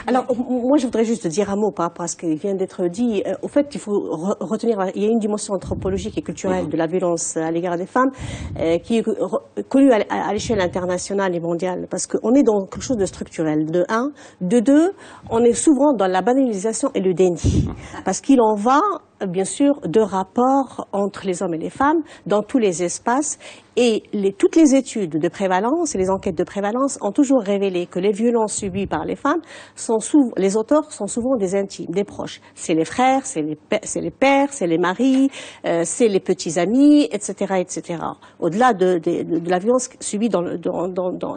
Alors, moi, je voudrais juste dire un mot par rapport à ce qui vient d'être dit. Au fait, il faut retenir, il y a une dimension anthropologique et culturelle de la violence à l'égard des femmes qui est connue à l'échelle internationale et mondiale, parce qu'on est dans quelque chose de structurel, de un. De deux, on est souvent dans la banalisation et le déni, parce qu'il en va, bien sûr, de rapports entre les hommes et les femmes dans tous les espaces. Et toutes les études de prévalence et les enquêtes de prévalence ont toujours révélé que les violences subies par les femmes les auteurs sont souvent des intimes, des proches. C'est les frères, c'est les pères, c'est les maris, c'est les petits amis, etc., etc. Au-delà de la violence subie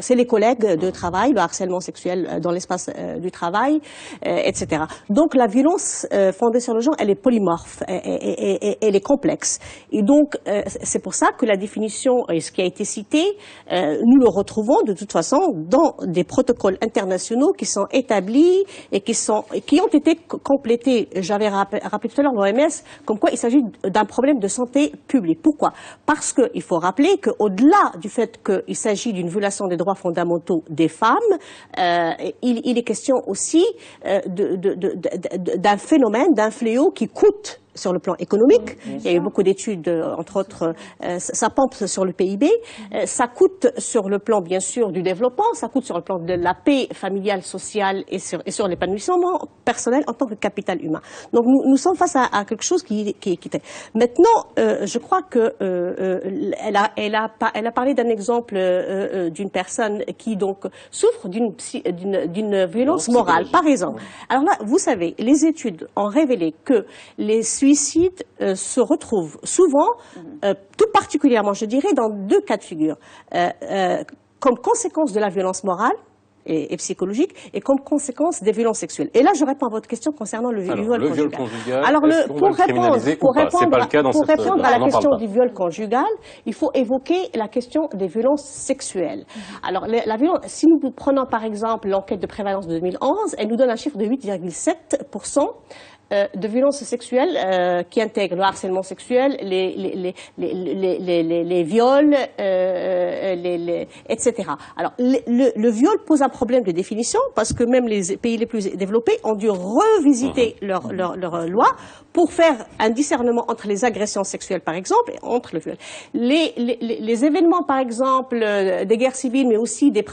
c'est les collègues de travail, le harcèlement sexuel dans l'espace du travail, etc. Donc la violence fondée sur le genre, elle est polymorphe, elle est complexe. Et donc c'est pour ça que la définition et ce qui a été cité, nous le retrouvons de toute façon dans des protocoles internationaux qui sont établis et qui ont été complétés. J'avais rappelé tout à l'heure l'OMS comme quoi il s'agit d'un problème de santé publique. Pourquoi? Parce qu'il faut rappeler qu'au-delà du fait qu'il s'agit d'une violation des droits fondamentaux des femmes, il est question aussi d'un phénomène, d'un fléau qui coûte sur le plan économique. Il y a eu beaucoup d'études, entre autres, ça pompe sur le PIB, ça coûte sur le plan, bien sûr, du développement, ça coûte sur le plan de la paix familiale, sociale et sur l'épanouissement personnel en tant que capital humain. Donc nous sommes face à quelque chose qui est... Maintenant, je crois que elle a parlé d'un exemple d'une personne qui donc souffre d'une violence morale, par exemple. Alors là, vous savez, les études ont révélé que les suicides se retrouvent souvent, tout particulièrement, je dirais, dans deux cas de figure, comme conséquence de la violence morale et psychologique, et comme conséquence des violences sexuelles. Et là, je réponds à votre question concernant le viol conjugal. Alors, pour répondre à la question du viol conjugal, il faut évoquer la question des violences sexuelles. Alors, si nous prenons par exemple l'enquête de prévalence de 2011, elle nous donne un chiffre de 8,7% de violences sexuelles qui intègrent le harcèlement sexuel, les viols, etc. Alors, le viol pose un problème de définition parce que même les pays les plus développés ont dû revisiter leur loi pour faire un discernement entre les agressions sexuelles, par exemple, et entre le viol. Les événements, par exemple, des guerres civiles, mais aussi des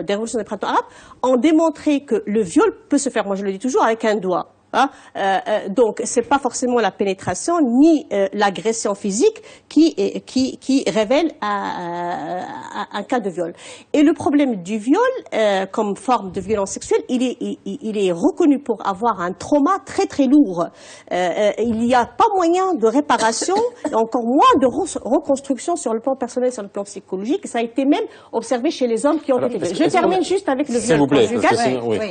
révolutions des printemps arabes, ont démontré que le viol peut se faire, moi je le dis toujours, avec un doigt. Donc, c'est pas forcément la pénétration ni l'agression physique qui révèle un cas de viol. Et le problème du viol, comme forme de violence sexuelle, il est reconnu pour avoir un trauma très très lourd. Il n'y a pas moyen de réparation, et encore moins de reconstruction sur le plan personnel, sur le plan psychologique. Ça a été même observé chez les hommes qui ont été violés. Je termine juste avec le viol conjugal,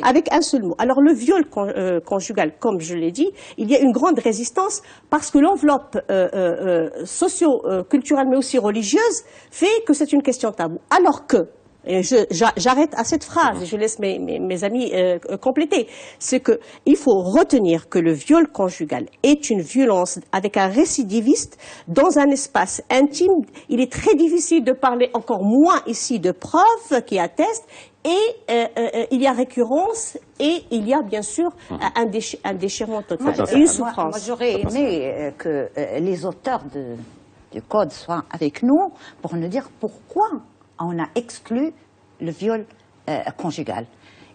avec un seul mot. Alors, le viol conjugal, comme je l'ai dit, il y a une grande résistance parce que l'enveloppe socio-culturelle mais aussi religieuse fait que c'est une question taboue. Alors que, et j'arrête à cette phrase et je laisse mes amis compléter, c'est que il faut retenir que le viol conjugal est une violence avec un récidiviste dans un espace intime. Il est très difficile de parler, encore moins ici, de preuves qui attestent. Et il y a récurrence et il y a bien sûr un déchirement total et une souffrance. Moi j'aurais aimé que les auteurs du code soient avec nous pour nous dire pourquoi on a exclu le viol conjugal.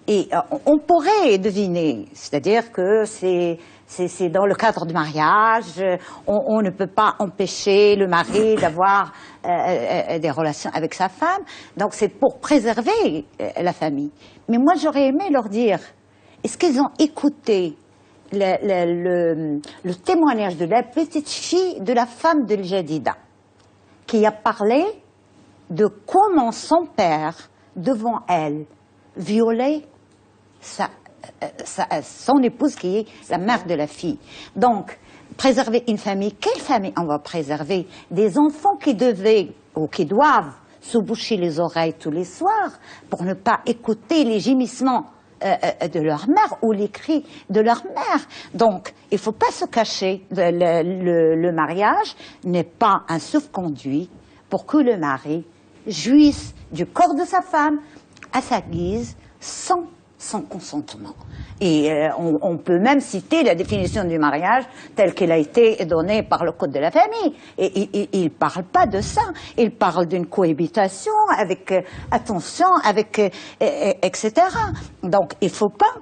Et on pourrait deviner, c'est-à-dire que c'est dans le cadre du mariage, on ne peut pas empêcher le mari d'avoir des relations avec sa femme, donc c'est pour préserver la famille. Mais moi j'aurais aimé leur dire, est-ce qu'ils ont écouté le témoignage de la petite fille de la femme de Jadida, qui a parlé de comment son père, devant elle, violait son épouse qui est la mère de la fille. Donc, préserver une famille, quelle famille on va préserver? Des enfants qui devaient ou qui doivent se boucher les oreilles tous les soirs pour ne pas écouter les gémissements de leur mère ou les cris de leur mère. Donc, il ne faut pas se cacher. Le mariage n'est pas un sauf-conduit pour que le mari jouisse du corps de sa femme à sa guise, sans son consentement. Et on peut même citer la définition du mariage telle qu'elle a été donnée par le Code de la famille. Et il ne parle pas de ça. Il parle d'une cohabitation avec attention, avec etc. Donc il ne faut pas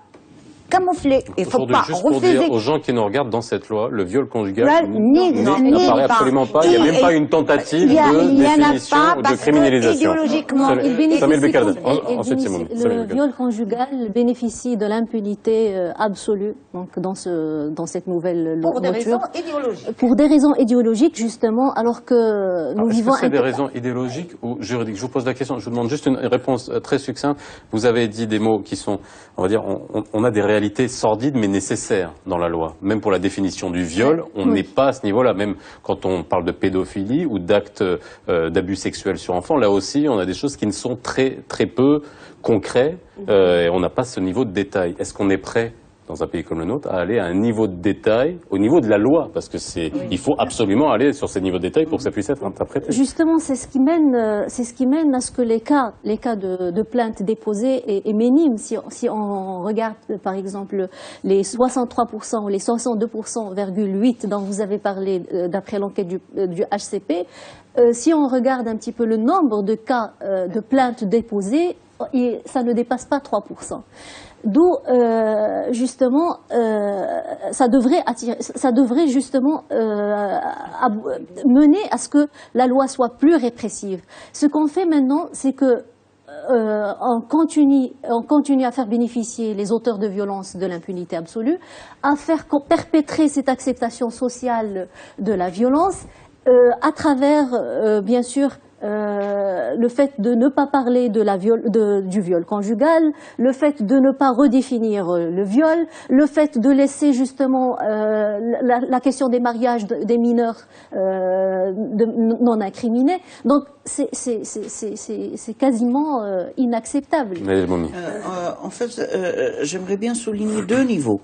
camoufler. Il ne faut pas juste pour refuser. dire aux gens qui nous regardent dans cette loi, le viol conjugal n'apparaît absolument pas. Il n'y a même pas une tentative de définition ou de criminalisation. Idéologiquement, le viol conjugal bénéficie de l'impunité absolue donc dans cette nouvelle loi. Pour des raisons idéologiques. Pour des raisons idéologiques, justement, alors que nous vivons... Est-ce que c'est des raisons idéologiques ou juridiques? Je vous pose la question, je vous demande juste une réponse très succincte. Vous avez dit des mots qui sont, on va dire, on a des réalités sordides mais nécessaires dans la loi. Même pour la définition du viol, on n'est pas à ce niveau-là. Même quand on parle de pédophilie ou d'actes d'abus sexuels sur enfants, là aussi, on a des choses qui ne sont très peu concrets et on n'a pas ce niveau de détail. Est-ce qu'on est prêt, dans un pays comme le nôtre, à aller à un niveau de détail au niveau de la loi? Parce que il faut absolument aller sur ces niveaux de détail pour que ça puisse être interprété. Justement, c'est ce qui mène à ce que les cas de plaintes déposées est minime. Si on regarde, par exemple, les 63% ou les 62,8% dont vous avez parlé d'après l'enquête du HCP, si on regarde un petit peu le nombre de cas de plaintes déposées, ça ne dépasse pas 3%. D'où justement ça devrait justement mener à ce que la loi soit plus répressive. Ce qu'on fait maintenant, c'est que on continue à faire bénéficier les auteurs de violences de l'impunité absolue, à faire perpétrer cette acceptation sociale de la violence à travers bien sûr le fait de ne pas parler du viol conjugal, le fait de ne pas redéfinir le viol, le fait de laisser justement la question des mariages des mineurs non incriminés. Donc c'est quasiment inacceptable. En fait, j'aimerais bien souligner deux niveaux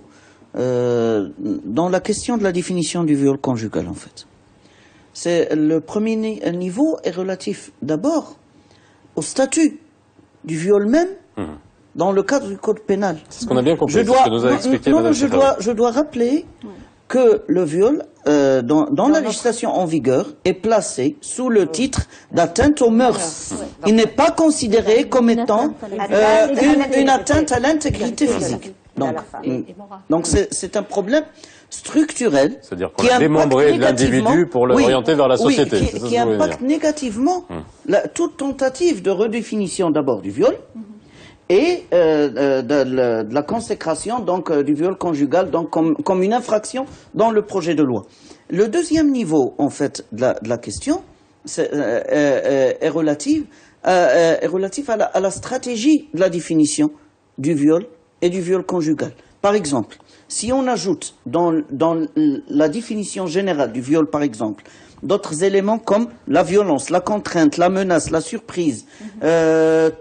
dans la question de la définition du viol conjugal, en fait. Le premier niveau est relatif d'abord au statut du viol même dans le cadre du code pénal. C'est ce qu'on a bien compris, c'est ce que nous a expliqué Madame Chekhaoui. Je dois rappeler que le viol, dans la législation en vigueur, est placé sous le titre d'atteinte aux mœurs. Il n'est pas considéré comme étant une atteinte à l'intégrité physique. Donc c'est un problème structurel, c'est-à-dire qu'on a démembré l'individu pour l'orienter vers la société. Qui impacte négativement toute tentative de redéfinition d'abord du viol et de la consécration donc du viol conjugal donc comme une infraction dans le projet de loi. Le deuxième niveau en fait de la question est relatif à la stratégie de la définition du viol et du viol conjugal. Par exemple, si on ajoute dans la définition générale du viol, par exemple, d'autres éléments comme la violence, la contrainte, la menace, la surprise,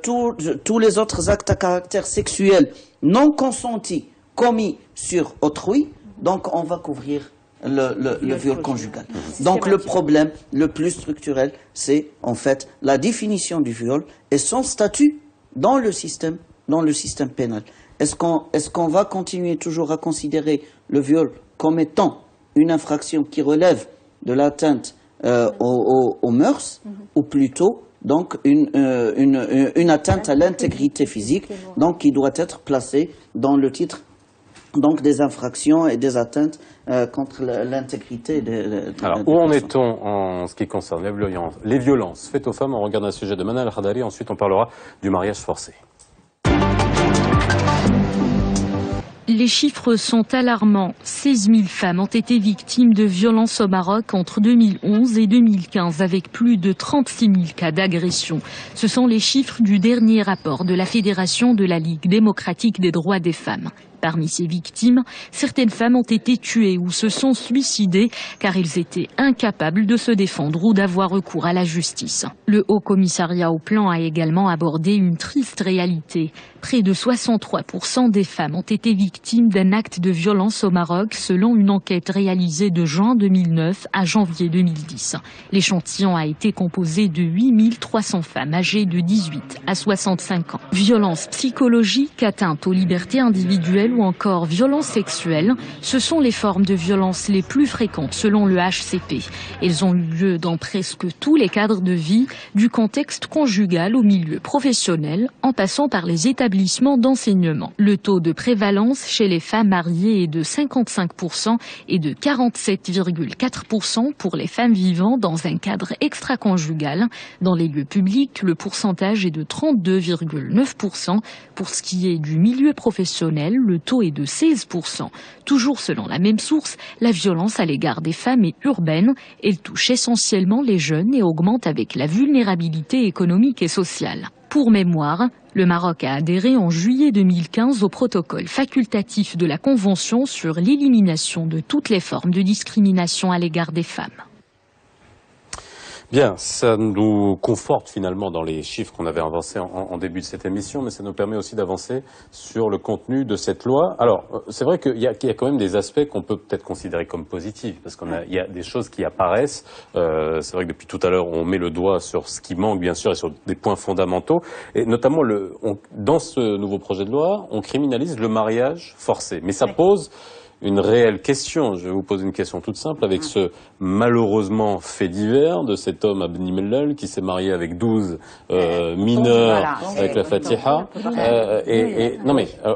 tous les autres actes à caractère sexuel non consentis commis sur autrui, donc on va couvrir le viol conjugal. Donc le problème le plus structurel, c'est en fait la définition du viol et son statut dans le système pénal. Est-ce qu'on va continuer toujours à considérer le viol comme étant une infraction qui relève de l'atteinte aux mœurs, ou plutôt donc une atteinte à l'intégrité physique, donc qui doit être placée dans le titre donc des infractions et des atteintes contre l'intégrité Alors, où en est-on en ce qui concerne les violences faites aux femmes? On regarde un sujet de Manal Khadari, ensuite on parlera du mariage forcé. Les chiffres sont alarmants. 16 000 femmes ont été victimes de violences au Maroc entre 2011 et 2015, avec plus de 36 000 cas d'agression. Ce sont les chiffres du dernier rapport de la Fédération de la Ligue démocratique des droits des femmes. Parmi ces victimes, certaines femmes ont été tuées ou se sont suicidées car elles étaient incapables de se défendre ou d'avoir recours à la justice. Le Haut Commissariat au Plan a également abordé une triste réalité. Près de 63% des femmes ont été victimes d'un acte de violence au Maroc selon une enquête réalisée de juin 2009 à janvier 2010. L'échantillon a été composé de 8 300 femmes âgées de 18 à 65 ans. Violence psychologique, atteinte aux libertés individuelles ou encore violences sexuelles, ce sont les formes de violence les plus fréquentes selon le HCP. Elles ont eu lieu dans presque tous les cadres de vie, du contexte conjugal au milieu professionnel, en passant par les établissements d'enseignement. Le taux de prévalence chez les femmes mariées est de 55% et de 47,4% pour les femmes vivant dans un cadre extra-conjugal. Dans les lieux publics, le pourcentage est de 32,9%. Pour ce qui est du milieu professionnel, le taux est de 16%. Toujours selon la même source, la violence à l'égard des femmes est urbaine. Elle touche essentiellement les jeunes et augmente avec la vulnérabilité économique et sociale. Pour mémoire, le Maroc a adhéré en juillet 2015 au protocole facultatif de la Convention sur l'élimination de toutes les formes de discrimination à l'égard des femmes. Bien, ça nous conforte finalement dans les chiffres qu'on avait avancés en début de cette émission, mais ça nous permet aussi d'avancer sur le contenu de cette loi. Alors, c'est vrai qu'il y a quand même des aspects qu'on peut peut-être considérer comme positifs, parce il y a des choses qui apparaissent. C'est vrai que depuis tout à l'heure, on met le doigt sur ce qui manque, bien sûr, et sur des points fondamentaux. Et notamment, dans ce nouveau projet de loi, on criminalise le mariage forcé. Mais ça pose une réelle question. Je vais vous poser une question toute simple avec ce malheureusement fait divers de cet homme Abni Mellal qui s'est marié avec 12 mineurs avec la Fatiha.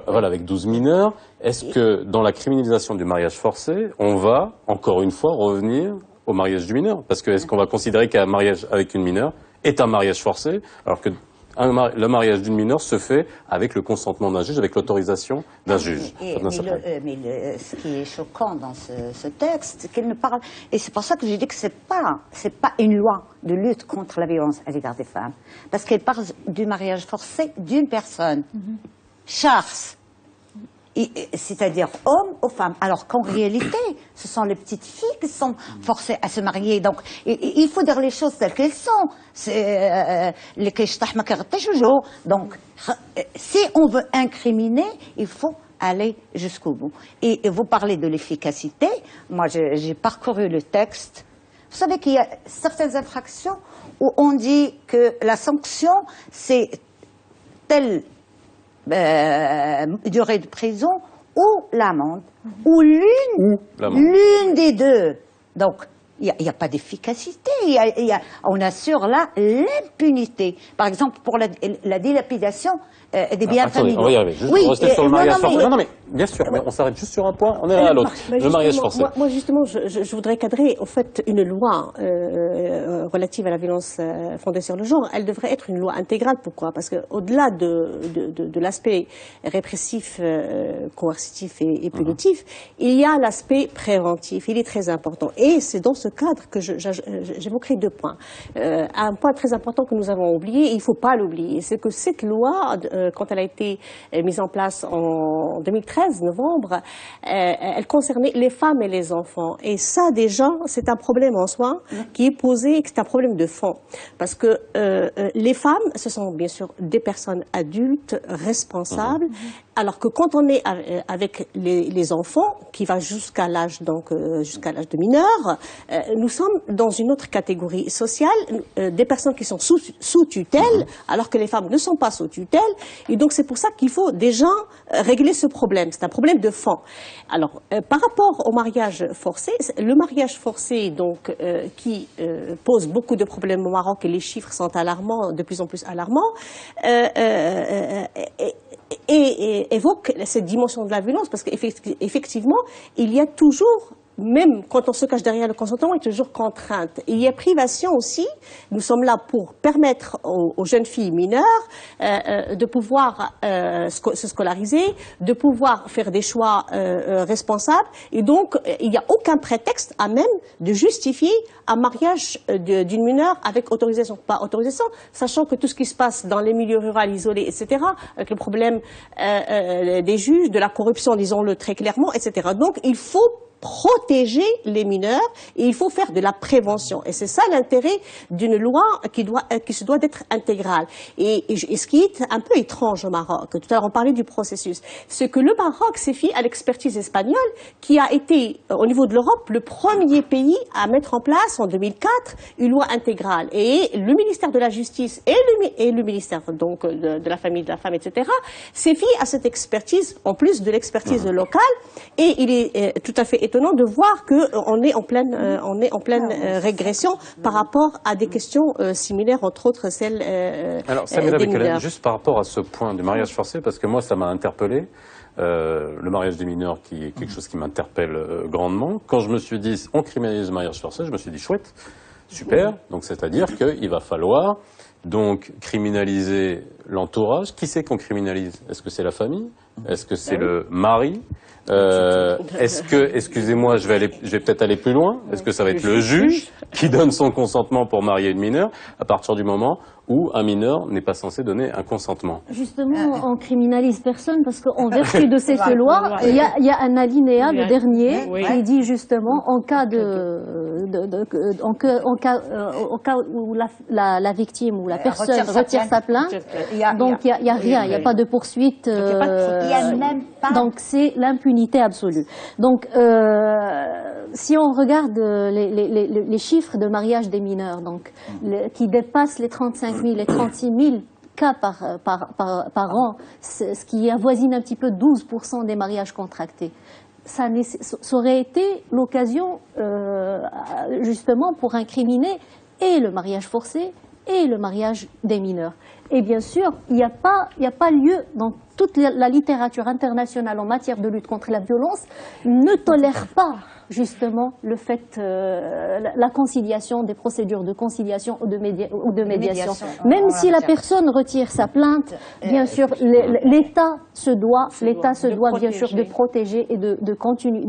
Voilà, avec 12 mineurs. Est-ce que dans la criminalisation du mariage forcé, on va encore une fois revenir au mariage du mineur? Parce que est-ce qu'on va considérer qu'un mariage avec une mineure est un mariage forcé alors que le mariage d'une mineure se fait avec le consentement d'un juge, avec l'autorisation d'un juge. Ce qui est choquant dans ce texte, c'est qu'il ne parle... Et c'est pour ça que je dis que c'est pas une loi de lutte contre la violence à l'égard des femmes. Parce qu'elle parle du mariage forcé d'une personne. Chars. C'est-à-dire homme aux femmes. Alors qu'en réalité, ce sont les petites filles qui sont forcées à se marier. Donc, il faut dire les choses telles qu'elles sont. Donc, si on veut incriminer, il faut aller jusqu'au bout. Et vous parlez de l'efficacité. Moi, j'ai parcouru le texte. Vous savez qu'il y a certaines infractions où on dit que la sanction, c'est telle durée de prison ou l'amende, ou l'une des deux. Donc, il n'y a pas d'efficacité. On assure là l'impunité. Par exemple, pour la dilapidation des biens familiaux. On va y arriver. Juste rester sur le mariage forcé. Non, mais bien sûr, mais on s'arrête juste sur un point, on est là à l'autre. Le mariage forcé. Moi, justement, je voudrais cadrer, au fait, une loi relative à la violence fondée sur le genre. Elle devrait être une loi intégrale. Pourquoi? Parce qu'au-delà de l'aspect répressif, coercitif et punitif, il y a l'aspect préventif. Il est très important. Et c'est dans ce cadre que j'évoquerai deux points. Un point très important que nous avons oublié, et il ne faut pas l'oublier, c'est que cette loi, quand elle a été mise en place en 2013, novembre, elle concernait les femmes et les enfants. Et ça, déjà, c'est un problème en soi qui est posé, et c'est un problème de fond. Parce que les femmes, ce sont bien sûr des personnes adultes, responsables, alors que quand on est avec les enfants, qui va jusqu'à l'âge de mineur, nous sommes dans une autre catégorie sociale, des personnes qui sont sous tutelle, alors que les femmes ne sont pas sous tutelle. Et donc c'est pour ça qu'il faut déjà régler ce problème. C'est un problème de fond. Alors, par rapport au mariage forcé, le mariage forcé donc qui pose beaucoup de problèmes au Maroc, et les chiffres sont alarmants, de plus en plus alarmants, et évoque cette dimension de la violence, parce qu'effectivement, il y a toujours même quand on se cache derrière le consentement, il y a toujours contrainte. Et il y a privation aussi. Nous sommes là pour permettre aux jeunes filles mineures de pouvoir se scolariser, de pouvoir faire des choix responsables. Et donc, il n'y a aucun prétexte à même de justifier un mariage d'une mineure avec autorisation. Pas autorisation, sachant que tout ce qui se passe dans les milieux ruraux isolés, etc., avec le problème des juges, de la corruption, disons-le très clairement, etc. Donc, il faut protéger les mineurs et il faut faire de la prévention. Et c'est ça l'intérêt d'une loi qui se doit d'être intégrale. Et ce qui est un peu étrange au Maroc, tout à l'heure on parlait du processus, c'est que le Maroc s'est fié à l'expertise espagnole qui a été, au niveau de l'Europe, le premier pays à mettre en place en 2004 une loi intégrale. Et le ministère de la Justice et le ministère donc de la famille, de la femme, etc., s'est fié à cette expertise, en plus de l'expertise locale. Et il est tout à fait étonnant de voir qu'on est en pleine régression par rapport à des questions similaires, entre autres celles Alors, Samira des Bekalem, mineurs. juste par rapport à ce point du mariage forcé, parce que moi, ça m'a interpellé. Le mariage des mineurs, qui est quelque chose qui m'interpelle grandement. Quand je me suis dit, on criminalise le mariage forcé, je me suis dit, chouette, super. Donc, c'est-à-dire qu'il va falloir donc criminaliser l'entourage. Qui c'est qu'on criminalise? Est-ce que c'est la famille? Est-ce que c'est le mari? Est-ce que, excusez-moi, je vais peut-être aller plus loin. Est-ce que ça va être le juge qui donne son consentement pour marier une mineure à partir du moment où un mineur n'est pas censé donner un consentement? Justement, on criminalise personne parce qu'en vertu de cette loi, il y a un alinéa, le dernier, qui dit justement en cas où la victime ou la personne retire sa plainte, donc il y a rien, il n'y a pas de poursuite. Il y a même pas. Donc c'est l'impunité absolue. Donc si on regarde les chiffres de mariage des mineurs, donc qui dépassent les 35 000 et 36 000 cas par an, ce qui avoisine un petit peu 12% des mariages contractés. Ça aurait été l'occasion justement pour incriminer et le mariage forcé et le mariage des mineurs. Et bien sûr, il n'y a pas lieu, dans toute la littérature internationale en matière de lutte contre la violence, ne tolère pas justement le fait, la conciliation, des procédures de conciliation ou de médiation. Même si la personne retire sa plainte, bien sûr, l'État se doit bien sûr de protéger et de continuer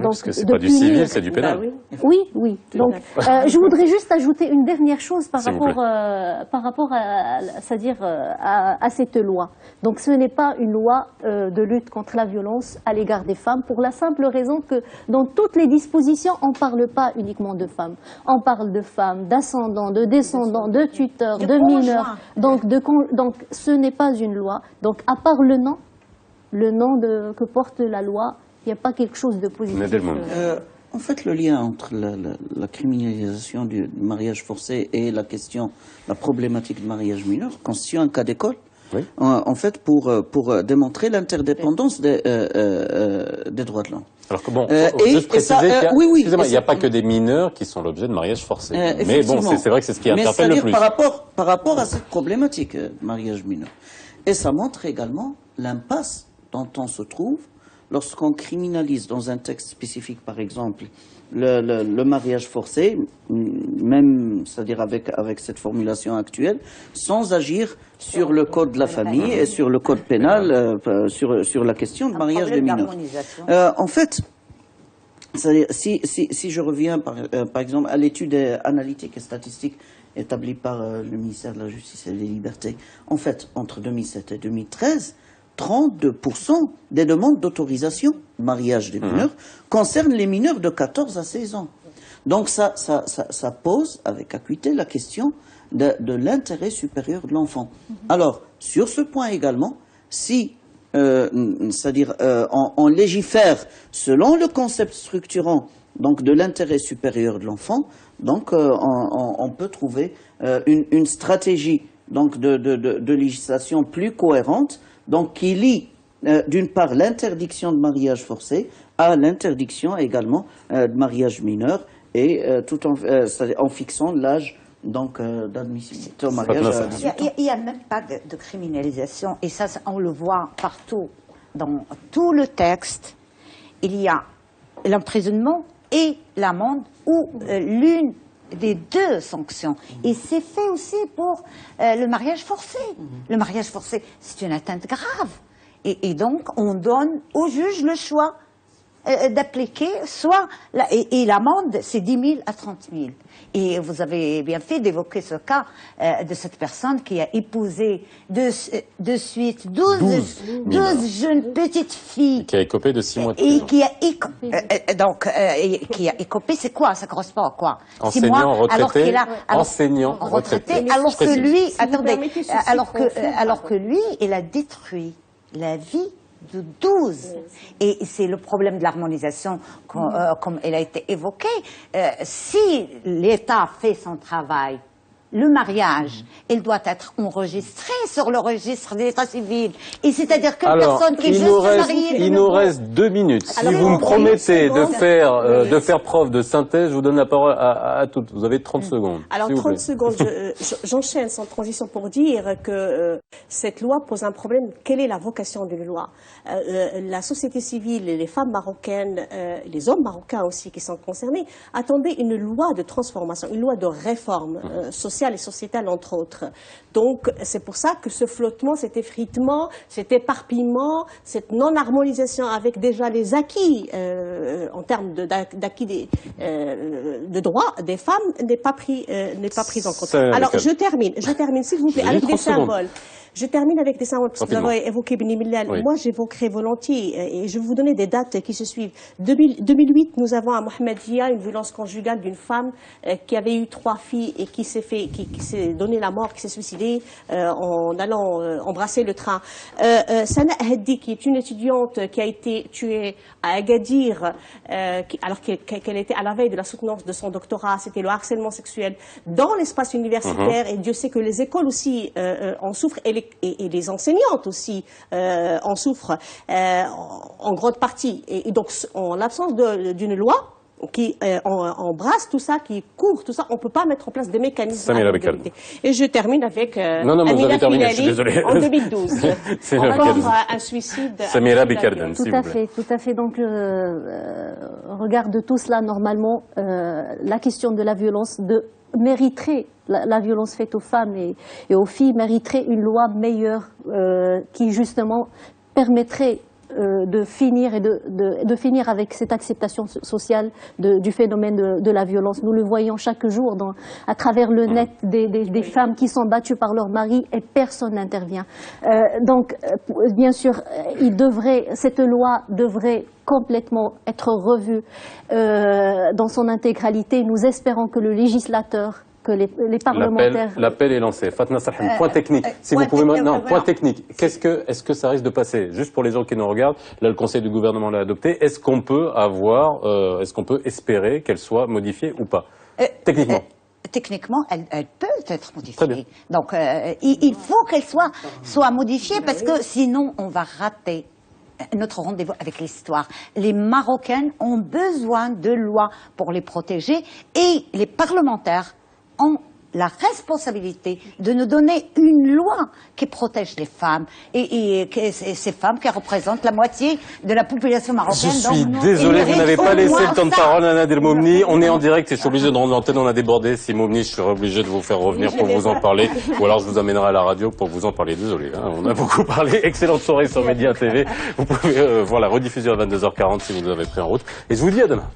parce que c'est pas du civil, c'est du pénal. Oui. Donc, je voudrais juste ajouter une dernière chose par rapport à cette loi. Donc, ce n'est pas une loi de lutte contre la violence à l'égard des femmes, pour la simple raison que dans toutes les dispositions, on ne parle pas uniquement de femmes. On parle de femmes, d'ascendants, de descendants, de tuteurs, de mineurs. Donc, ce n'est pas une loi. Donc, à part le nom que porte la loi, il n'y a pas quelque chose de positif. En fait, le lien entre la criminalisation du mariage forcé et la problématique du mariage mineur constitue un cas d'école. Oui. En fait, pour démontrer l'interdépendance des droits de l'homme. Alors que bon, juste préciser il n'y a pas que des mineurs qui sont l'objet de mariage forcé. Mais bon, c'est vrai que c'est ce qui interpelle le plus. Par rapport à cette problématique, mariage mineur. Et ça montre également l'impasse dont on se trouve lorsqu'on criminalise dans un texte spécifique, par exemple, le mariage forcé, même, c'est-à-dire avec cette formulation actuelle, sans agir sur le code de la famille et sur le code pénal, sur la question de mariage des mineurs. En fait, c'est-à-dire, si je reviens, par exemple, à l'étude analytique et statistique établie par le ministère de la Justice et des Libertés, en fait, entre 2007 et 2013, 32% des demandes d'autorisation de mariage des mineurs concernent les mineurs de 14 à 16 ans. Donc ça pose avec acuité la question de l'intérêt supérieur de l'enfant. Alors, sur ce point également, si c'est-à-dire on légifère selon le concept structurant donc de l'intérêt supérieur de l'enfant, donc on peut trouver une stratégie donc de législation plus cohérente, donc qui lie d'une part l'interdiction de mariage forcé à l'interdiction également de mariage mineur, et tout en fixant l'âge donc d'admissibilité au mariage à 18 ans. Il n'y a même pas de criminalisation, et ça on le voit partout dans tout le texte. Il y a l'emprisonnement et l'amende ou l'une des deux sanctions. Et c'est fait aussi pour le mariage forcé. Le mariage forcé, c'est une atteinte grave. Et donc, on donne au juge le choix d'appliquer soit... Et l'amende, c'est 10 000 à 30 000. Et vous avez bien fait d'évoquer ce cas de cette personne qui a épousé de suite 12 jeunes petites filles. Qui a écopé de 6 mois de Et prison. qui a écopé, c'est quoi? Ça correspond à quoi? 6 Enseignant mois, retraité, enseignant retraité. alors que lui, Si vous permettez ceci, alors que lui, il a détruit la vie de 12. Et c'est le problème de l'harmonisation, comme elle a été évoquée. Si l'État fait son travail, le mariage, il doit être enregistré sur le registre de l'état civil. Et c'est-à-dire qu'une personne qui est juste mariée... Il nous reste 2 minutes. Si Alors, vous me promettez secondes. de faire preuve de synthèse, je vous donne la parole à toutes. Vous avez 30 secondes. Alors, s'il vous 30 plaît. secondes, j'enchaîne sans transition pour dire que cette loi pose un problème. Quelle est la vocation d'une loi? La société civile, les femmes marocaines, les hommes marocains aussi qui sont concernés, attendaient une loi de transformation, une loi de réforme sociale et sociétale, entre autres. Donc, c'est pour ça que ce flottement, cet effritement, cet éparpillement, cette non-harmonisation avec déjà les acquis en termes d'acquis de droits des femmes n'est pas pris en compte. Alors, je termine, s'il vous plaît, avec des symboles. Je termine avec des symboles, parce que vous avez évoqué Beni Mellal. Oui. Moi, j'évoquerai volontiers, et je vais vous donner des dates qui se suivent. 2008, nous avons à Mohammedia une violence conjugale d'une femme qui avait eu 3 filles et qui s'est donné la mort, qui s'est suicidée en allant embrasser le train. Sana Haddi, qui est une étudiante qui a été tuée à Agadir, alors qu'elle était à la veille de la soutenance de son doctorat, c'était le harcèlement sexuel dans l'espace universitaire, et Dieu sait que les écoles aussi en souffrent, et les enseignantes aussi en souffrent en grande partie. Et donc, en l'absence d'une loi qui embrasse tout ça, qui couvre tout ça, on ne peut pas mettre en place des mécanismes. Et je termine avec Amina Filali en 2012. Encore un suicide. Samira Bikarden, s'il vous plaît. Tout à fait. Donc, regarde de tout cela, normalement, la question de la violence mériterait, la violence faite aux femmes et aux filles mériterait une loi meilleure qui justement permettrait de finir avec cette acceptation sociale du phénomène de la violence. Nous le voyons chaque jour à travers le net des femmes qui sont battues par leur mari et personne n'intervient. Donc, bien sûr, cette loi devrait complètement être revue dans son intégralité. Nous espérons que le législateur, que les parlementaires... L'appel est lancé. Fatma Sarham, point technique. Si vous pouvez... Non, point technique. Est-ce que ça risque de passer? Juste pour les gens qui nous regardent, là, le Conseil du gouvernement l'a adopté. Est-ce qu'on peut espérer qu'elle soit modifiée ou pas? Techniquement. Techniquement, elle peut être modifiée. Très bien. Donc, il faut qu'elle soit modifiée parce que sinon, on va rater notre rendez-vous avec l'histoire. Les Marocaines ont besoin de lois pour les protéger et les parlementaires ont la responsabilité de nous donner une loi qui protège les femmes et ces femmes qui représentent la moitié de la population marocaine. Je suis désolé, vous n'avez pas laissé le temps de parole à Nadir Moumni. On est en direct et je suis obligé de rendre l'antenne, on a débordé. Si Moumni, je suis obligé de vous faire revenir pour vous en parler. Ou alors je vous amènerai à la radio pour vous en parler. Désolé, hein, on a beaucoup parlé. Excellente soirée sur Média TV. Vous pouvez voir la rediffusion à 22h40 si vous nous avez pris en route. Et je vous dis à demain.